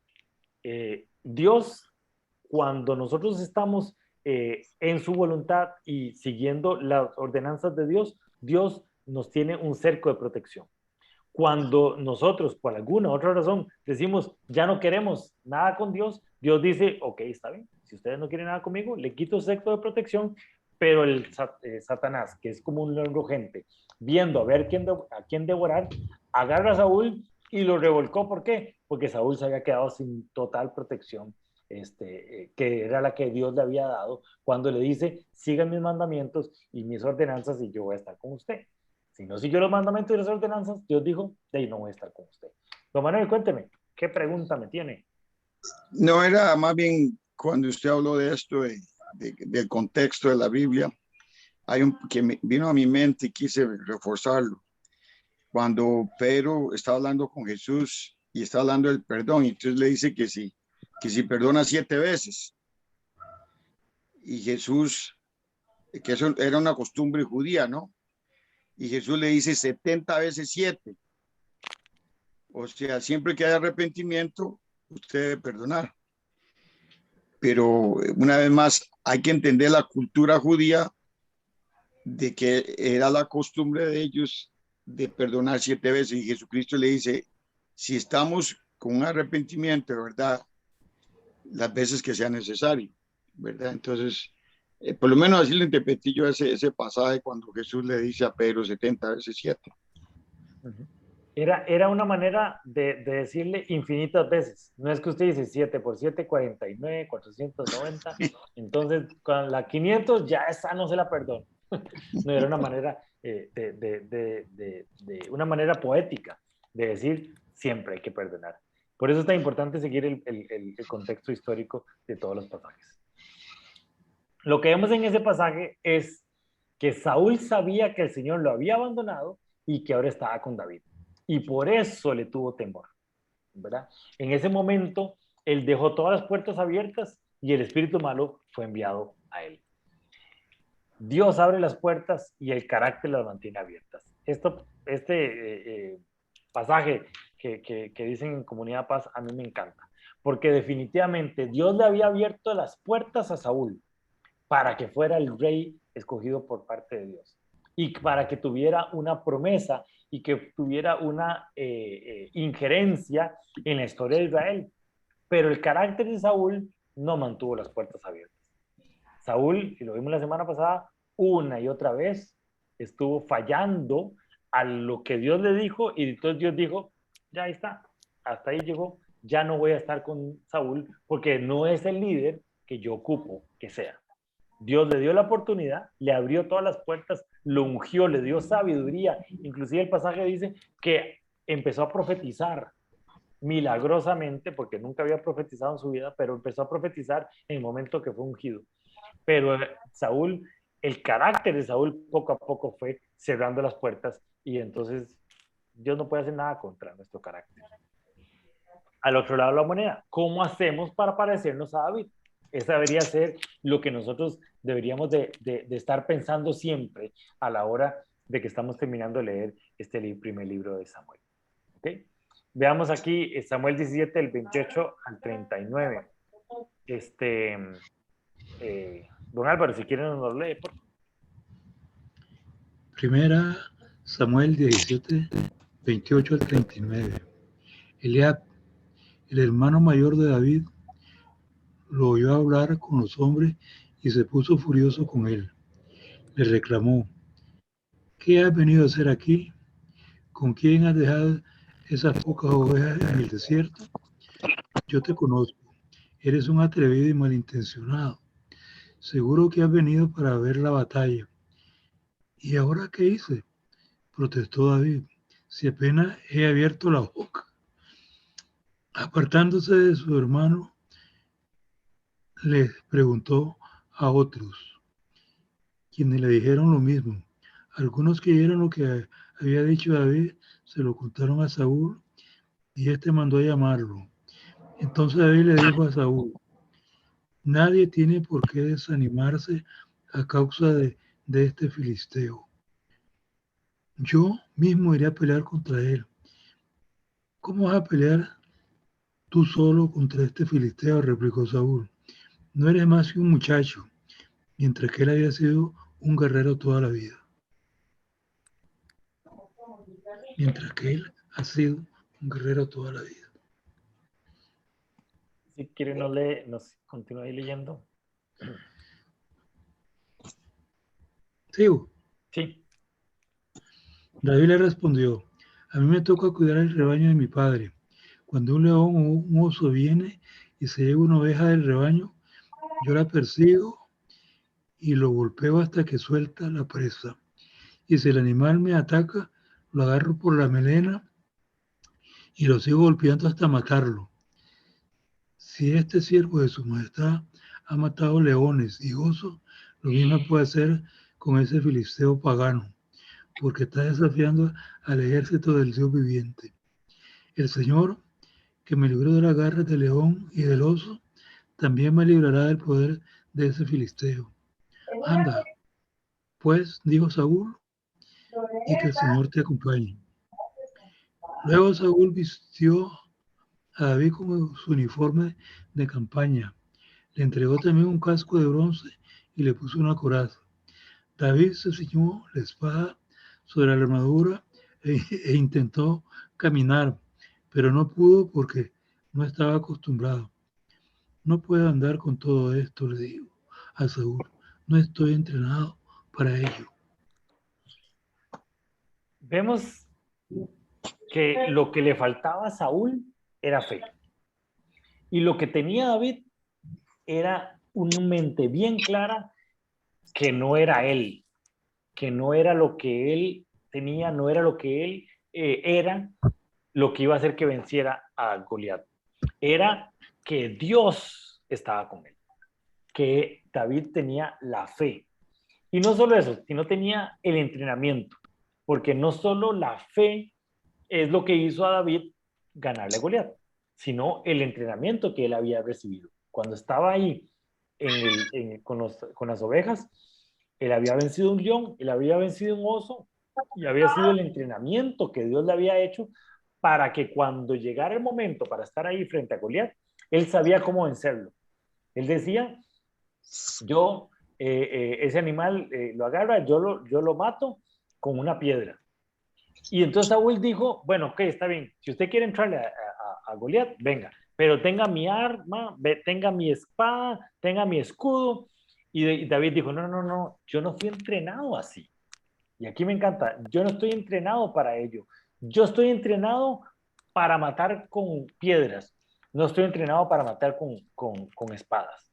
Dios, cuando nosotros estamos en su voluntad y siguiendo las ordenanzas de Dios, Dios nos tiene un cerco de protección. Cuando nosotros, por alguna otra razón, decimos, ya no queremos nada con Dios, Dios dice, ok, está bien, si ustedes no quieren nada conmigo, le quito el cerco de protección, pero el Satanás, que es como un león rugente, viendo a ver a quién devorar, agarra a Saúl y lo revolcó. ¿Por qué? Porque Saúl se había quedado sin total protección que era la que Dios le había dado, cuando le dice, sigan mis mandamientos y mis ordenanzas y yo voy a estar con usted. Si no siguió los mandamientos y las ordenanzas, Dios dijo, de ahí no voy a estar con usted. Don Manuel, cuénteme, ¿qué pregunta me tiene? No, era más bien cuando usted habló de esto, del contexto de la Biblia, hay un que me vino a mi mente y quise reforzarlo. Cuando Pedro está hablando con Jesús y está hablando del perdón, y entonces le dice que si perdona 7 veces. Y Jesús, que eso era una costumbre judía, ¿no? Y Jesús le dice 70 veces 7. O sea, siempre que haya arrepentimiento, usted debe perdonar. Pero una vez más, hay que entender la cultura judía de que era la costumbre de ellos de perdonar 7 veces. Y Jesucristo le dice, si estamos con un arrepentimiento, ¿verdad? Las veces que sea necesario, ¿verdad? Entonces, por lo menos así lo interpreté yo ese pasaje cuando Jesús le dice a Pedro 70 veces 7. Era una manera de decirle infinitas veces. No es que usted dice 7 por 7, 49, 490. Entonces, con la 500 ya esa no se la perdono. No, era una manera, una manera poética de decir siempre hay que perdonar. Por eso es tan importante seguir el contexto histórico de todos los pasajes. Lo que vemos en ese pasaje es que Saúl sabía que el Señor lo había abandonado y que ahora estaba con David. Y por eso le tuvo temor, ¿verdad? En ese momento, él dejó todas las puertas abiertas y el espíritu malo fue enviado a él. Dios abre las puertas y el carácter las mantiene abiertas. Este pasaje que dicen en Comunidad Paz a mí me encanta, porque definitivamente Dios le había abierto las puertas a Saúl para que fuera el rey escogido por parte de Dios y para que tuviera una promesa y que tuviera una injerencia en la historia de Israel. Pero el carácter de Saúl no mantuvo las puertas abiertas. Saúl, y lo vimos la semana pasada, una y otra vez estuvo fallando a lo que Dios le dijo y entonces Dios dijo, ya ahí está, hasta ahí llegó, ya no voy a estar con Saúl porque no es el líder que yo ocupo que sea. Dios le dio la oportunidad, le abrió todas las puertas, lo ungió, le dio sabiduría. Inclusive el pasaje dice que empezó a profetizar milagrosamente, porque nunca había profetizado en su vida, pero empezó a profetizar en el momento que fue ungido. Pero Saúl, el carácter de Saúl poco a poco fue cerrando las puertas y entonces Dios no puede hacer nada contra nuestro carácter. Al otro lado de la moneda, ¿cómo hacemos para parecernos a David? Esa debería ser lo que nosotros deberíamos de estar pensando siempre a la hora de que estamos terminando de leer este primer libro de Samuel. ¿Okay? Veamos aquí Samuel 17, del 28 al 39. Don Álvaro, si quieren nos lo lee. Por favor. Primera Samuel 17, 28 al 39. Eliab, el hermano mayor de David, lo oyó hablar con los hombres y se puso furioso con él. Le reclamó, ¿qué has venido a hacer aquí? ¿Con quién has dejado esas pocas ovejas en el desierto? Yo te conozco, eres un atrevido y malintencionado. Seguro que has venido para ver la batalla. ¿Y ahora qué hice? Protestó David, si apenas he abierto la boca. Apartándose de su hermano, le preguntó a otros, quienes le dijeron lo mismo. Algunos que oyeron lo que había dicho David, se lo contaron a Saúl, y éste mandó a llamarlo. Entonces David le dijo a Saúl, nadie tiene por qué desanimarse a causa de este filisteo. Yo mismo iré a pelear contra él. ¿Cómo vas a pelear tú solo contra este filisteo? Replicó Saúl. No eres más que un muchacho, mientras que él había sido un guerrero toda la vida. Mientras que él ha sido un guerrero toda la vida. Si quiere nos continúa ahí leyendo. ¿Sigo? Sí. David le respondió, a mí me toca cuidar el rebaño de mi padre. Cuando un león o un oso viene y se lleva una oveja del rebaño, yo la persigo y lo golpeo hasta que suelta la presa. Y si el animal me ataca, lo agarro por la melena y lo sigo golpeando hasta matarlo. Si este siervo de su majestad ha matado leones y osos, lo mismo puede hacer con ese filisteo pagano, porque está desafiando al ejército del Dios viviente. El Señor, que me libró de las garras del león y del oso, también me librará del poder de ese filisteo. Anda, pues, dijo Saúl, y que el Señor te acompañe. Luego Saúl vistió a David con su uniforme de campaña. Le entregó también un casco de bronce y le puso una coraza. David se ciñó la espada sobre la armadura e intentó caminar, pero no pudo porque no estaba acostumbrado. No puedo andar con todo esto, le dijo a Saúl. No estoy entrenado para ello. Vemos que lo que le faltaba a Saúl era fe. Y lo que tenía David era una mente bien clara que no era él, que no era lo que él tenía, no era lo que él era, lo que iba a hacer que venciera a Goliat. Era que Dios estaba con él, que David tenía la fe. Y no solo eso, sino tenía el entrenamiento, porque no solo la fe es lo que hizo a David ganarle a Goliat, sino el entrenamiento que él había recibido. Cuando estaba ahí con las ovejas, él había vencido un león, él había vencido un oso, y había sido el entrenamiento que Dios le había hecho para que cuando llegara el momento para estar ahí frente a Goliat, él sabía cómo vencerlo. Él decía, yo, ese animal lo agarra, yo lo mato con una piedra. Y entonces Saúl dijo, bueno, ok, está bien, si usted quiere entrarle a Goliat, venga, pero tenga mi arma, tenga mi espada, tenga mi escudo. Y David dijo, no, yo no fui entrenado así. Y aquí me encanta, yo no estoy entrenado para ello. Yo estoy entrenado para matar con piedras, no estoy entrenado para matar con espadas.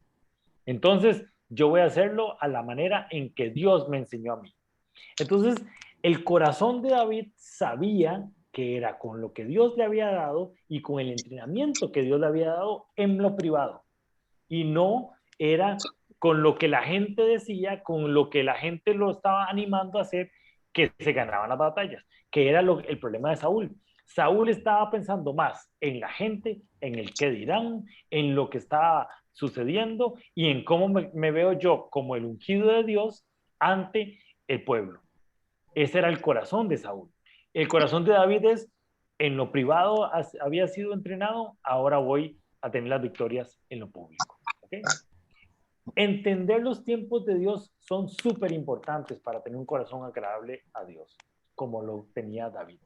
Entonces, yo voy a hacerlo a la manera en que Dios me enseñó a mí. Entonces, el corazón de David sabía que era con lo que Dios le había dado y con el entrenamiento que Dios le había dado en lo privado. Y no era con lo que la gente decía, con lo que la gente lo estaba animando a hacer, que se ganaban las batallas, que era el problema de Saúl. Saúl estaba pensando más en la gente, en el qué dirán, en lo que estaba sucediendo y en cómo me veo yo como el ungido de Dios ante el pueblo. Ese era el corazón de Saúl. El corazón de David es, en lo privado había sido entrenado, ahora voy a tener las victorias en lo público. ¿Okay? Entender los tiempos de Dios son súper importantes para tener un corazón agradable a Dios, como lo tenía David.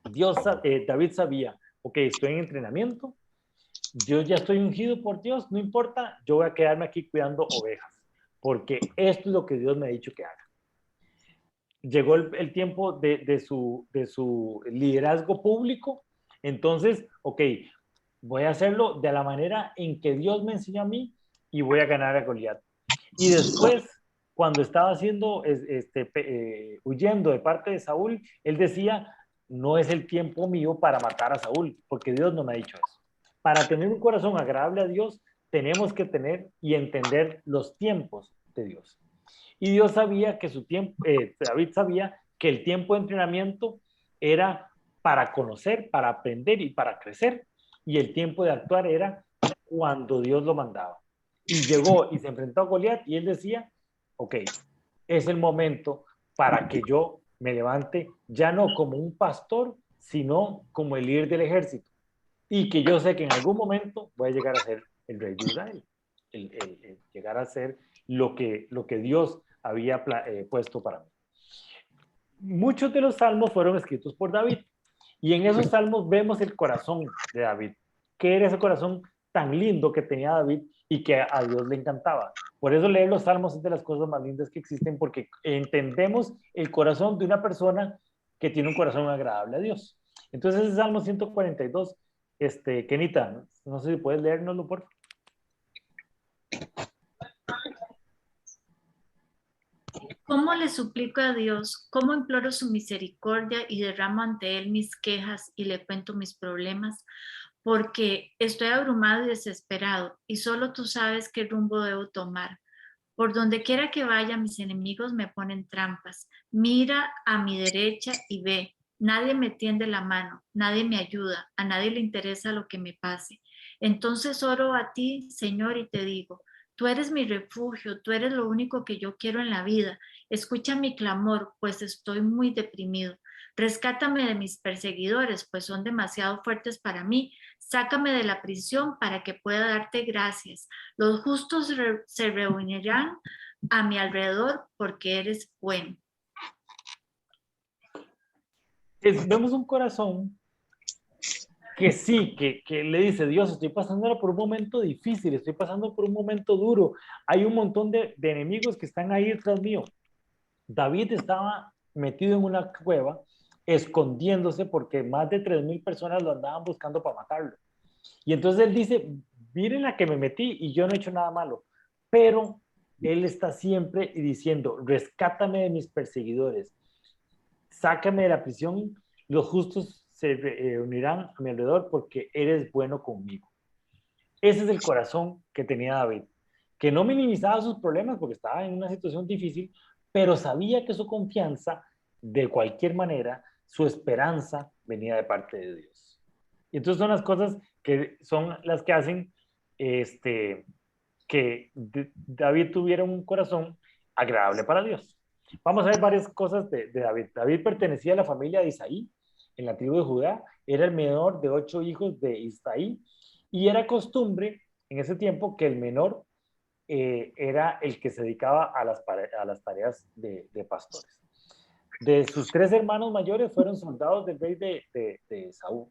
David sabía, ok, estoy en entrenamiento, yo ya estoy ungido por Dios, no importa, yo voy a quedarme aquí cuidando ovejas, porque esto es lo que Dios me ha dicho que haga. Llegó el tiempo de su liderazgo público, entonces, ok, voy a hacerlo de la manera en que Dios me enseñó a mí y voy a ganar a Goliat. Y después, cuando estaba huyendo de parte de Saúl, él decía, no es el tiempo mío para matar a Saúl, porque Dios no me ha dicho eso. Para tener un corazón agradable a Dios, tenemos que tener y entender los tiempos de Dios. Y Dios sabía que David sabía que el tiempo de entrenamiento era para conocer, para aprender y para crecer. Y el tiempo de actuar era cuando Dios lo mandaba. Y llegó y se enfrentó a Goliat y él decía, ok, es el momento para que yo me levante ya no como un pastor, sino como el líder del ejército. Y que yo sé que en algún momento voy a llegar a ser el rey de Israel, el llegar a ser lo que Dios había puesto para mí. Muchos de los salmos fueron escritos por David y en esos salmos vemos el corazón de David. ¿Qué era ese corazón tan lindo que tenía David y que a Dios le encantaba? Por eso leer los salmos es de las cosas más lindas que existen, porque entendemos el corazón de una persona que tiene un corazón agradable a Dios. Entonces ese Salmo 142 Kenita, no sé si puedes leérnoslo, por favor. ¿Cómo le suplico a Dios? ¿Cómo imploro su misericordia y derramo ante Él mis quejas y le cuento mis problemas? Porque estoy abrumado y desesperado y solo tú sabes qué rumbo debo tomar. Por donde quiera que vaya, mis enemigos me ponen trampas. Mira a mi derecha y ve. Nadie me tiende la mano, nadie me ayuda, a nadie le interesa lo que me pase. Entonces oro a ti, Señor, y te digo, tú eres mi refugio, tú eres lo único que yo quiero en la vida. Escucha mi clamor, pues estoy muy deprimido. Rescátame de mis perseguidores, pues son demasiado fuertes para mí. Sácame de la prisión para que pueda darte gracias. Los justos se reunirán a mi alrededor porque eres bueno. Vemos un corazón que sí, que le dice, Dios, estoy pasando por un momento difícil, estoy pasando por un momento duro. Hay un montón de enemigos que están ahí detrás mío. David estaba metido en una cueva, escondiéndose porque más de 3,000 personas lo andaban buscando para matarlo. Y entonces él dice, miren la que me metí y yo no he hecho nada malo. Pero él está siempre diciendo, rescátame de mis perseguidores, sácame de la prisión, los justos se reunirán a mi alrededor porque eres bueno conmigo. Ese es el corazón que tenía David, que no minimizaba sus problemas porque estaba en una situación difícil, pero sabía que su confianza, de cualquier manera, su esperanza venía de parte de Dios. Y entonces son las cosas que son las que hacen que David tuviera un corazón agradable para Dios. Vamos a ver varias cosas de David. David pertenecía a la familia de Isaí, en la tribu de Judá, era el menor de 8 hijos de Isaí, y era costumbre en ese tiempo que el menor era el que se dedicaba a las tareas de pastores. De sus 3 hermanos mayores fueron soldados del rey de Saúl,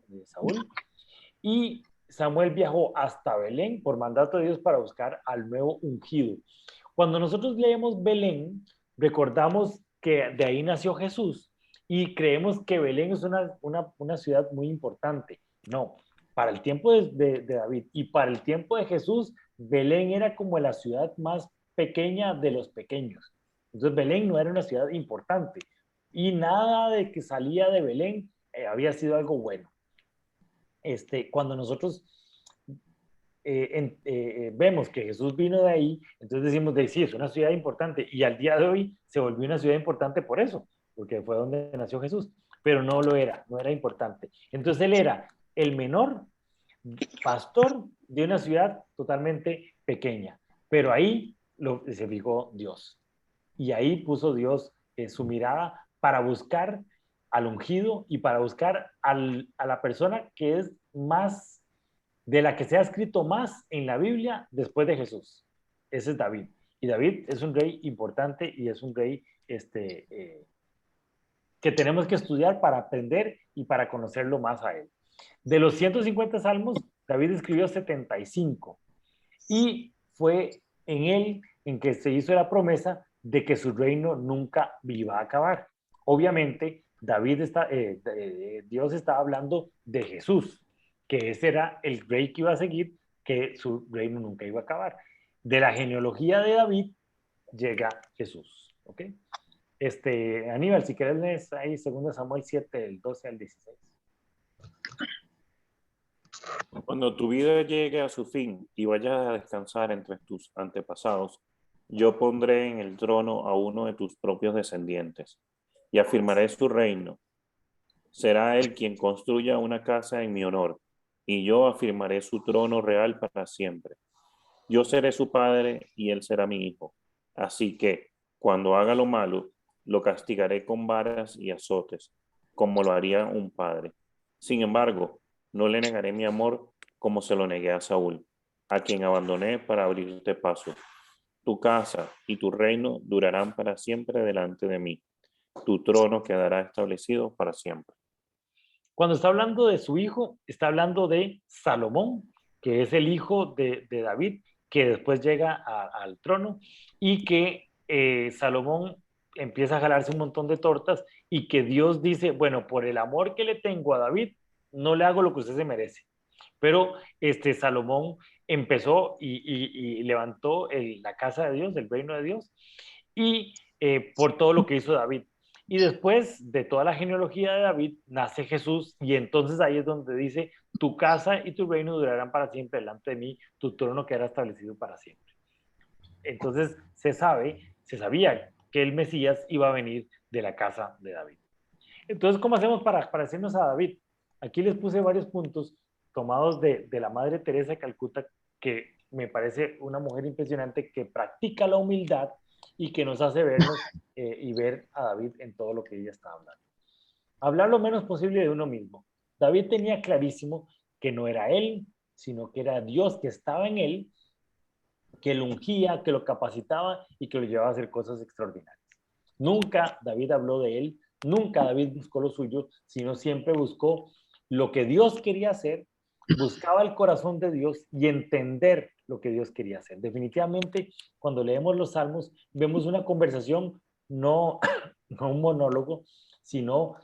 y Samuel viajó hasta Belén por mandato de Dios para buscar al nuevo ungido. Cuando nosotros leemos Belén, recordamos que de ahí nació Jesús y creemos que Belén es una ciudad muy importante. No, para el tiempo de David y para el tiempo de Jesús, Belén era como la ciudad más pequeña de los pequeños. Entonces Belén no era una ciudad importante y nada de que salía de Belén había sido algo bueno. Cuando nosotros vemos que Jesús vino de ahí, entonces decimos de sí, es una ciudad importante, y al día de hoy se volvió una ciudad importante por eso, porque fue donde nació Jesús, pero no lo era, no era importante. Entonces él era el menor pastor de una ciudad totalmente pequeña, pero ahí se fijó Dios, y ahí puso Dios su mirada para buscar al ungido y para buscar a la persona que es más, de la que se ha escrito más en la Biblia después de Jesús. Ese es David. Y David es un rey importante y es un rey que tenemos que estudiar para aprender y para conocerlo más a él. De los 150 salmos, David escribió 75 y fue en él en que se hizo la promesa de que su reino nunca iba a acabar. Obviamente, Dios está hablando de Jesús, que ese era el rey que iba a seguir, que su reino nunca iba a acabar. De la genealogía de David llega Jesús. ¿Ok? Aníbal, si querés lees ahí 2 Samuel 7, del 12 al 16. Cuando tu vida llegue a su fin y vayas a descansar entre tus antepasados, yo pondré en el trono a uno de tus propios descendientes y afirmaré su reino. Será él quien construya una casa en mi honor, y yo afirmaré su trono real para siempre. Yo seré su padre y él será mi hijo. Así que, cuando haga lo malo, lo castigaré con varas y azotes, como lo haría un padre. Sin embargo, no le negaré mi amor como se lo negué a Saúl, a quien abandoné para abrirte paso. Tu casa y tu reino durarán para siempre delante de mí. Tu trono quedará establecido para siempre. Cuando está hablando de su hijo, está hablando de Salomón, que es el hijo de David, que después llega al trono, y que Salomón empieza a jalarse un montón de tortas, y que Dios dice, bueno, por el amor que le tengo a David, no le hago lo que usted se merece. Pero Salomón empezó y levantó la casa de Dios, el reino de Dios, y por todo lo que hizo David. Y después de toda la genealogía de David nace Jesús, y entonces ahí es donde dice, tu casa y tu reino durarán para siempre delante de mí, tu trono quedará establecido para siempre. Entonces se sabía que el Mesías iba a venir de la casa de David. Entonces, ¿cómo hacemos para parecernos a David? Aquí les puse varios puntos tomados de la Madre Teresa de Calcuta, que me parece una mujer impresionante que practica la humildad y que nos hace vernos y ver a David en todo lo que ella está hablando. Hablar lo menos posible de uno mismo. David tenía clarísimo que no era él, sino que era Dios que estaba en él, que lo ungía, que lo capacitaba y que lo llevaba a hacer cosas extraordinarias. Nunca David habló de él, nunca David buscó lo suyo, sino siempre buscó lo que Dios quería hacer, buscaba el corazón de Dios y entender lo que Dios quería hacer. Definitivamente, cuando leemos los Salmos, vemos una conversación, no un monólogo, sino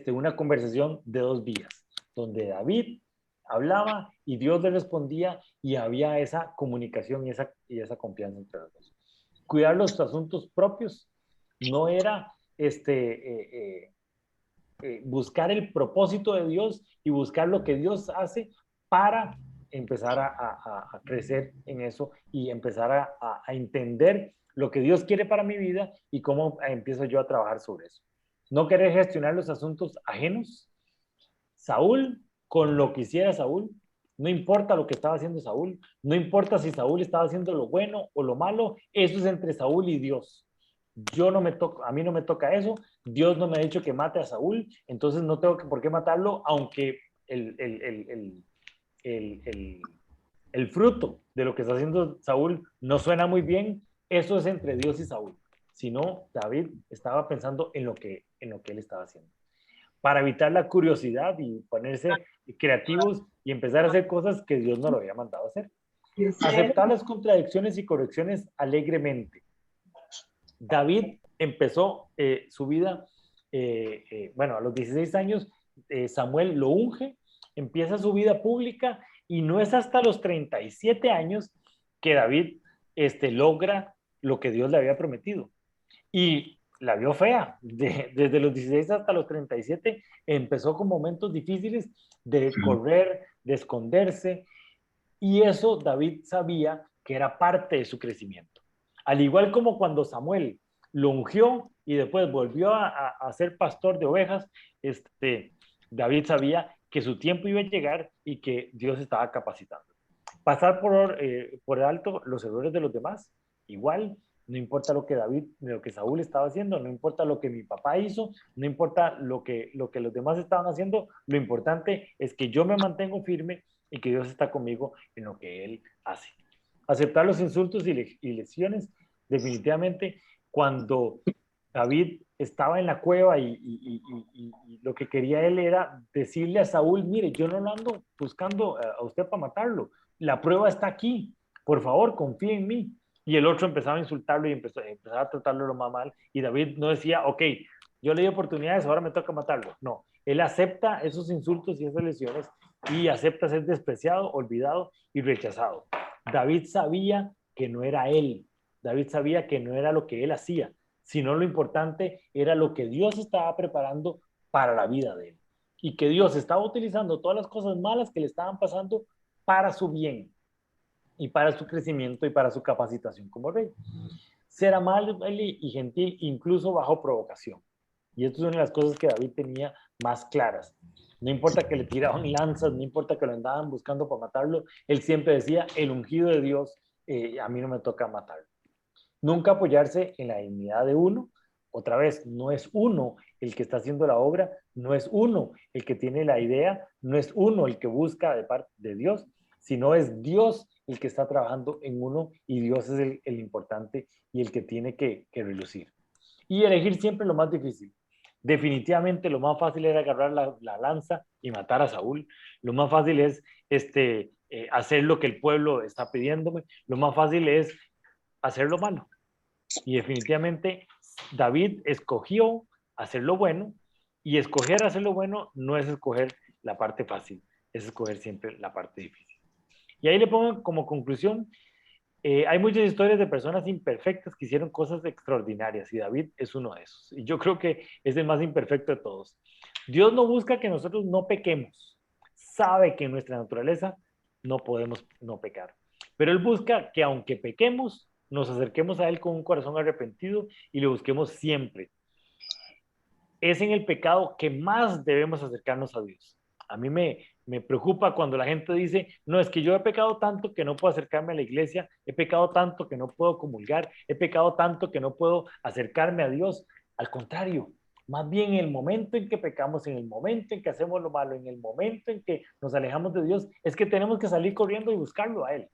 una conversación de dos vías, donde David hablaba y Dios le respondía y había esa comunicación y esa confianza entre los dos. Cuidar los asuntos propios no era buscar el propósito de Dios y buscar lo que Dios hace para empezar a crecer en eso y empezar a entender lo que Dios quiere para mi vida y cómo empiezo yo a trabajar sobre eso. No querer gestionar los asuntos ajenos. Saúl, con lo que hiciera Saúl, no importa lo que estaba haciendo Saúl, no importa si Saúl estaba haciendo lo bueno o lo malo, eso es entre Saúl y Dios. A mí no me toca eso, Dios no me ha dicho que mate a Saúl, entonces no tengo por qué matarlo, aunque el fruto de lo que está haciendo Saúl no suena muy bien, eso es entre Dios y Saúl. Si no, David estaba pensando en lo que él estaba haciendo. Para evitar la curiosidad y ponerse creativos y empezar a hacer cosas que Dios no lo había mandado a hacer. Aceptar las contradicciones y correcciones alegremente. David empezó su vida, a los 16 años, Samuel lo unge, empieza su vida pública y no es hasta los 37 años que David logra lo que Dios le había prometido. Y la vio fea. Desde los 16 hasta los 37 empezó con momentos difíciles de correr, de esconderse, y eso David sabía que era parte de su crecimiento. Al igual como cuando Samuel lo ungió y después volvió a ser pastor de ovejas, David sabía que su tiempo iba a llegar y que Dios estaba capacitando. Pasar por alto los errores de los demás, igual. No importa lo que Saúl estaba haciendo, no importa lo que mi papá hizo, no importa lo que los demás estaban haciendo, lo importante es que yo me mantengo firme y que Dios está conmigo en lo que Él hace. Aceptar los insultos y lesiones, definitivamente, cuando David estaba en la cueva y lo que quería él era decirle a Saúl, mire, yo no lo ando buscando a usted para matarlo, la prueba está aquí, por favor, confíe en mí. Y el otro empezaba a insultarlo y empezaba a tratarlo lo más mal. Y David no decía, ok, yo le di oportunidades, ahora me toca matarlo. No, él acepta esos insultos y esas lesiones y acepta ser despreciado, olvidado y rechazado. David sabía que no era él. David sabía que no era lo que él hacía, sino lo importante era lo que Dios estaba preparando para la vida de él. Y que Dios estaba utilizando todas las cosas malas que le estaban pasando para su bien y para su crecimiento y para su capacitación como rey. Ser amable y gentil incluso bajo provocación. Y esto es una de las cosas que David tenía más claras. No importa que le tiraban lanzas, no importa que lo andaban buscando para matarlo, él siempre decía, el ungido de Dios, a mí no me toca matarlo. Nunca apoyarse en la dignidad de uno. Otra vez, no es uno el que está haciendo la obra, no es uno el que tiene la idea, no es uno el que busca de parte de Dios, sino es Dios el que está trabajando en uno y Dios es el importante y el que tiene que relucir. Y elegir siempre lo más difícil. Definitivamente lo más fácil era agarrar la lanza y matar a Saúl. Lo más fácil es hacer lo que el pueblo está pidiéndome. Lo más fácil es hacer lo malo. Y definitivamente David escogió hacer lo bueno, y escoger hacer lo bueno no es escoger la parte fácil. es escoger siempre la parte difícil. Y ahí le pongo como conclusión, hay muchas historias de personas imperfectas que hicieron cosas extraordinarias y David es uno de esos. Y yo creo que es el más imperfecto de todos. Dios no busca que nosotros no pequemos. Sabe que en nuestra naturaleza no podemos no pecar. Pero Él busca que aunque pequemos, nos acerquemos a Él con un corazón arrepentido y le busquemos siempre. Es en el pecado que más debemos acercarnos a Dios. A mí me preocupa cuando la gente dice, no, es que yo he pecado tanto que no puedo acercarme a la iglesia, he pecado tanto que no puedo comulgar, he pecado tanto que no puedo acercarme a Dios. Al contrario, más bien en el momento en que pecamos, en el momento en que hacemos lo malo, en el momento en que nos alejamos de Dios, es que tenemos que salir corriendo y buscarlo a Él.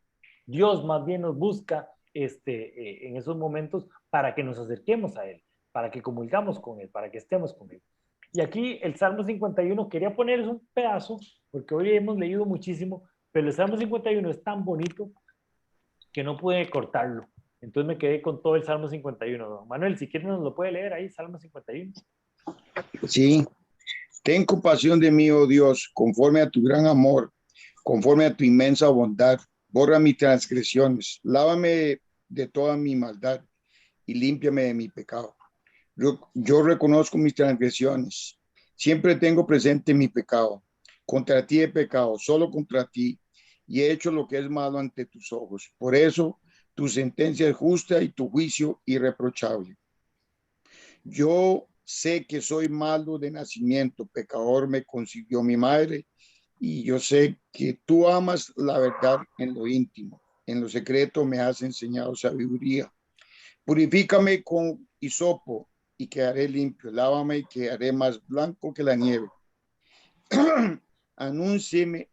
Dios más bien nos busca en esos momentos para que nos acerquemos a Él, para que comulgamos con Él, para que estemos con Él. Y aquí el Salmo 51, quería ponerles un pedazo, porque hoy hemos leído muchísimo, pero el Salmo 51 es tan bonito que no pude cortarlo. Entonces me quedé con todo el Salmo 51. Don Manuel, si quieren nos lo puede leer ahí, Salmo 51. Sí. Ten compasión de mí, oh Dios, conforme a tu gran amor, conforme a tu inmensa bondad. Borra mis transgresiones, lávame de toda mi maldad y límpiame de mi pecado. Yo reconozco mis transgresiones. Siempre tengo presente mi pecado. Contra ti he pecado, solo contra ti, y he hecho lo que es malo ante tus ojos. Por eso, tu sentencia es justa y tu juicio irreprochable. Yo sé que soy malo de nacimiento, pecador me concibió mi madre, y yo sé que tú amas la verdad en lo íntimo. En lo secreto me has enseñado sabiduría. Purifícame con hisopo y quedaré limpio. Lávame y quedaré más blanco que la nieve. Anúnciame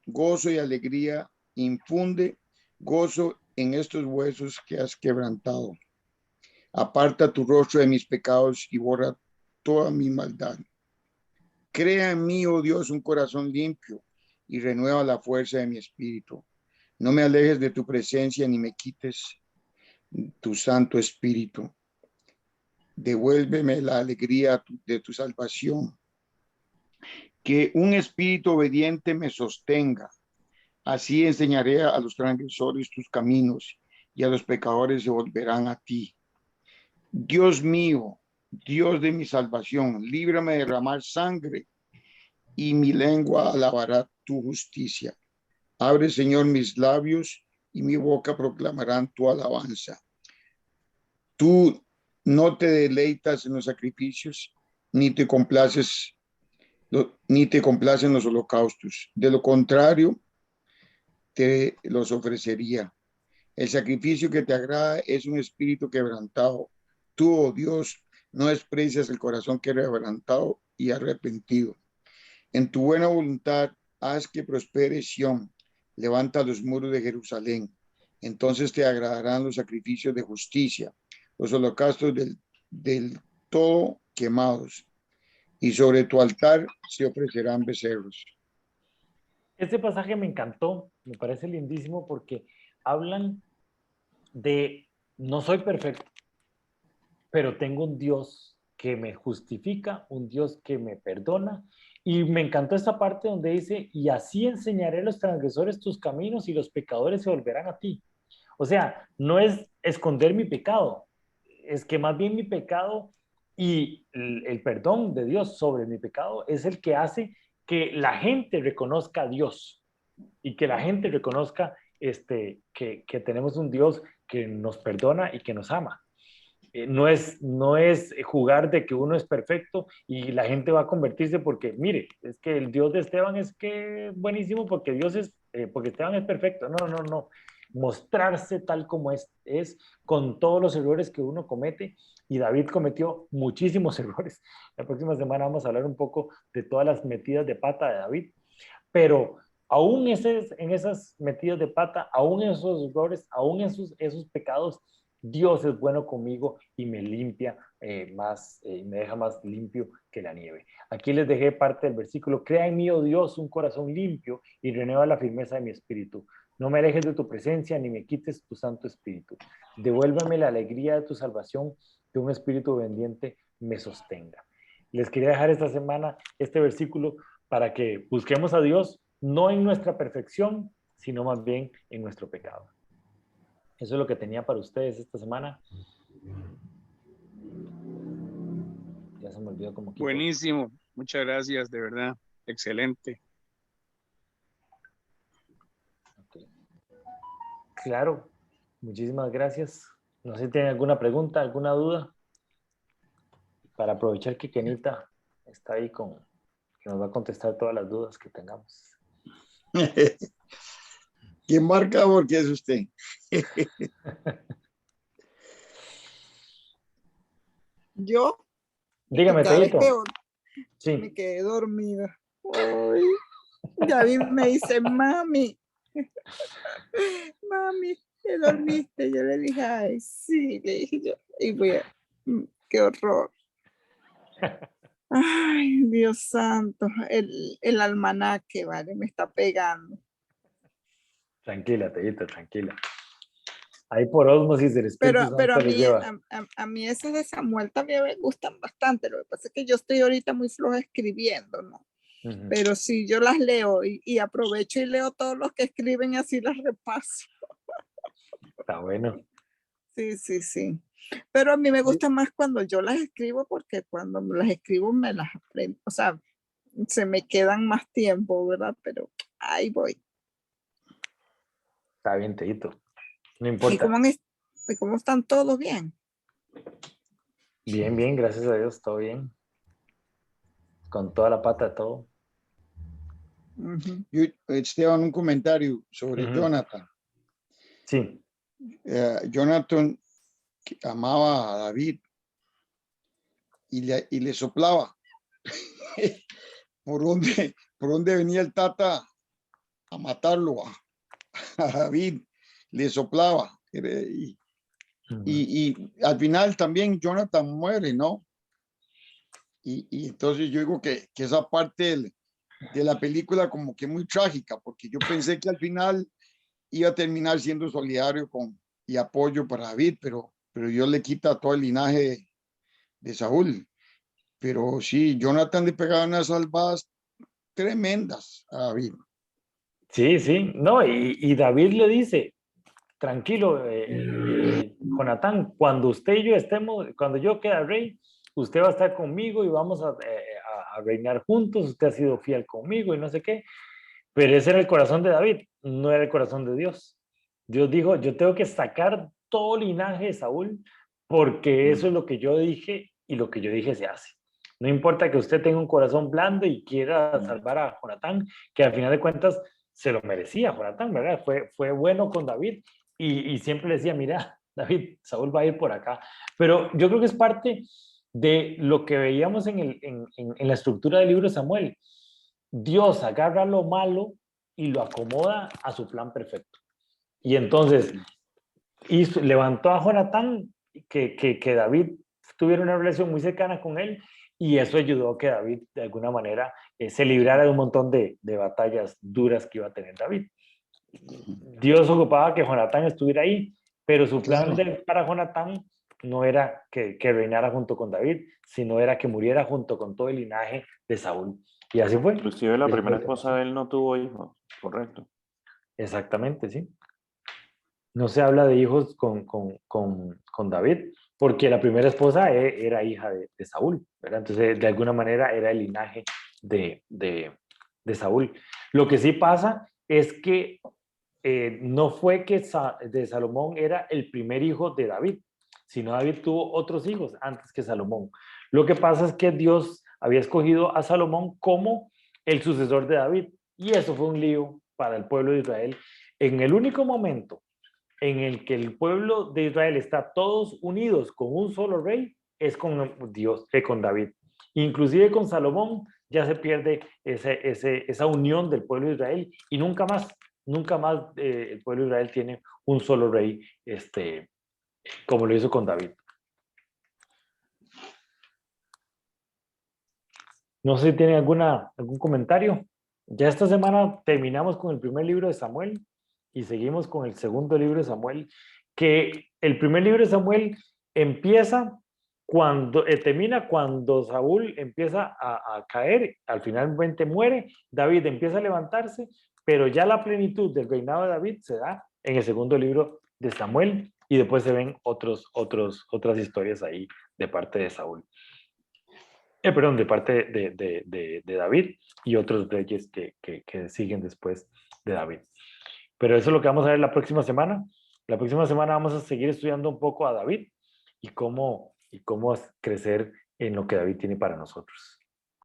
gozo y alegría. Infunde gozo en estos huesos que has quebrantado. Aparta tu rostro de mis pecados y borra toda mi maldad. Crea en mí, oh Dios, un corazón limpio y renueva la fuerza de mi espíritu. No me alejes de tu presencia ni me quites tu Santo Espíritu. Devuélveme la alegría de tu salvación. Que un espíritu obediente me sostenga. Así enseñaré a los transgresores tus caminos y a los pecadores se volverán a ti. Dios mío, Dios de mi salvación, líbrame de derramar sangre y mi lengua alabará tu justicia. Abre, Señor, mis labios y mi boca proclamarán tu alabanza. Tú no te deleitas en los sacrificios, ni te complacen los holocaustos. De lo contrario, te los ofrecería. El sacrificio que te agrada es un espíritu quebrantado. Tú, oh Dios, no desprecias el corazón quebrantado y arrepentido. En tu buena voluntad, haz que prospere Sión. Levanta los muros de Jerusalén. Entonces te agradarán los sacrificios de justicia, los holocaustos del todo quemados, y sobre tu altar se ofrecerán becerros. Este pasaje me encantó, me parece lindísimo porque hablan de no soy perfecto, pero tengo un Dios que me justifica, un Dios que me perdona. Y me encantó esta parte donde dice, y así enseñaré a los transgresores tus caminos y los pecadores se volverán a ti. O sea, no es esconder mi pecado, es que más bien mi pecado y el perdón de Dios sobre mi pecado es el que hace que la gente reconozca a Dios y que la gente reconozca que tenemos un Dios que nos perdona y que nos ama. No es jugar de que uno es perfecto y la gente va a convertirse porque, mire, es que el Dios de Esteban es que es buenísimo porque porque Esteban es perfecto. No, no, no. Mostrarse tal como es con todos los errores que uno comete y David cometió muchísimos errores. La próxima semana vamos a hablar un poco de todas las metidas de pata de David, pero aún en esas metidas de pata, aún en esos errores, aún en esos pecados, Dios es bueno conmigo y me limpia me deja más limpio que la nieve. Aquí les dejé parte del versículo. Crea en mí, oh Dios, un corazón limpio y renueva la firmeza de mi espíritu. No me alejes de tu presencia ni me quites tu Santo Espíritu. Devuélveme la alegría de tu salvación, que un espíritu obediente me sostenga. Les quería dejar esta semana este versículo para que busquemos a Dios no en nuestra perfección, sino más bien en nuestro pecado. Eso es lo que tenía para ustedes esta semana. Ya se me olvidó cómo quito. Buenísimo. Muchas gracias, de verdad. Excelente. Okay. Claro, muchísimas gracias. No sé si tienen alguna pregunta, alguna duda. Para aprovechar que Kenita está ahí que nos va a contestar todas las dudas que tengamos. ¿Quién marca porque es usted? Yo, Dígame, cada vez Teito. que Sí. me quedé dormida. Ay, David me dice, mami, mami, ¿te dormiste? Yo le dije, ay, sí, le dije yo. Y voy a, qué horror. Ay, Dios santo, el almanaque, vale, me está pegando. Tranquila, Teito, tranquila. Ahí por ósmosis del Espíritu Santo Pero le lleva. a mí esas de Samuel también me gustan bastante. Lo que pasa es que yo estoy ahorita muy floja escribiendo, ¿no? Ujú. Pero sí, yo las leo y aprovecho y leo todos los que escriben y así las repaso. Está bueno. Sí, sí, sí. Pero a mí me gusta más cuando yo las escribo porque cuando las escribo me las aprendo. O sea, se me quedan más tiempo, ¿verdad? Pero ahí voy. Está bien, Teito. No ¿Y importa. cómo están todos bien? Bien, bien, gracias a Dios, todo bien. Con toda la pata, todo. Ujú. Esteban, un comentario sobre Ujú. Jonathan. Sí. Jonathan que amaba a David y le soplaba por dónde venía el tata a matarlo a David, le soplaba. Ujú. Y al final también Jonathan muere, ¿no? Y entonces yo digo que esa parte de la película como que muy trágica, porque yo pensé que al final iba a terminar siendo solidario y apoyo para David, pero Dios le quita todo el linaje de Saúl. Pero sí, Jonathan le pegaba unas salvadas tremendas a David. Sí, sí. No, y David le dice, tranquilo, Jonatán, cuando usted y yo estemos, cuando yo quede rey, usted va a estar conmigo y vamos a reinar juntos, usted ha sido fiel conmigo y no sé qué. Pero ese era el corazón de David, no era el corazón de Dios. Dios dijo, yo tengo que sacar todo linaje de Saúl porque eso es lo que yo dije y lo que yo dije se hace. No importa que usted tenga un corazón blando y quiera salvar a Jonatán, que al final de cuentas se lo merecía Jonatán, ¿verdad? Fue bueno con David y siempre le decía, mira, David, Saúl va a ir por acá. Pero yo creo que es parte de lo que veíamos en la estructura del libro de Samuel. Dios agarra lo malo y lo acomoda a su plan perfecto. Y entonces levantó a Jonatán, que David tuviera una relación muy cercana con él, y eso ayudó a que David, de alguna manera, se librara de un montón de batallas duras que iba a tener David. Dios ocupaba que Jonatán estuviera ahí, pero su plan Claro. para Jonatán no era que reinara junto con David, sino era que muriera junto con todo el linaje de Saúl. Y así fue. Inclusive la Eso primera fue lo que esposa pasó. de él no tuvo hijos, correcto. Exactamente, sí. No se habla de hijos con David, porque la primera esposa era hija de Saúl, ¿verdad? Entonces, de alguna manera era el linaje de Saúl. Lo que sí pasa es que no fue que de Salomón era el primer hijo de David, sino David tuvo otros hijos antes que Salomón. Lo que pasa es que Dios había escogido a Salomón como el sucesor de David, y eso fue un lío para el pueblo de Israel. En el único momento en el que el pueblo de Israel está todos unidos con un solo rey, es con Dios, con David. Inclusive con Salomón ya se pierde esa unión del pueblo de Israel y nunca más el pueblo de Israel tiene un solo rey, como lo hizo con David. No sé si tienen algún comentario. Ya esta semana terminamos con el primer libro de Samuel y seguimos con el segundo libro de Samuel, que el primer libro de Samuel empieza cuando termina cuando Saúl empieza a caer, al finalmente muere, David empieza a levantarse, pero ya la plenitud del reinado de David se da en el segundo libro de Samuel y después se ven otras historias ahí de parte de Saúl. Perdón, de parte de David y otros reyes que siguen después de David. Pero eso es lo que vamos a ver la próxima semana. La próxima semana vamos a seguir estudiando un poco a David y cómo crecer en lo que David tiene para nosotros.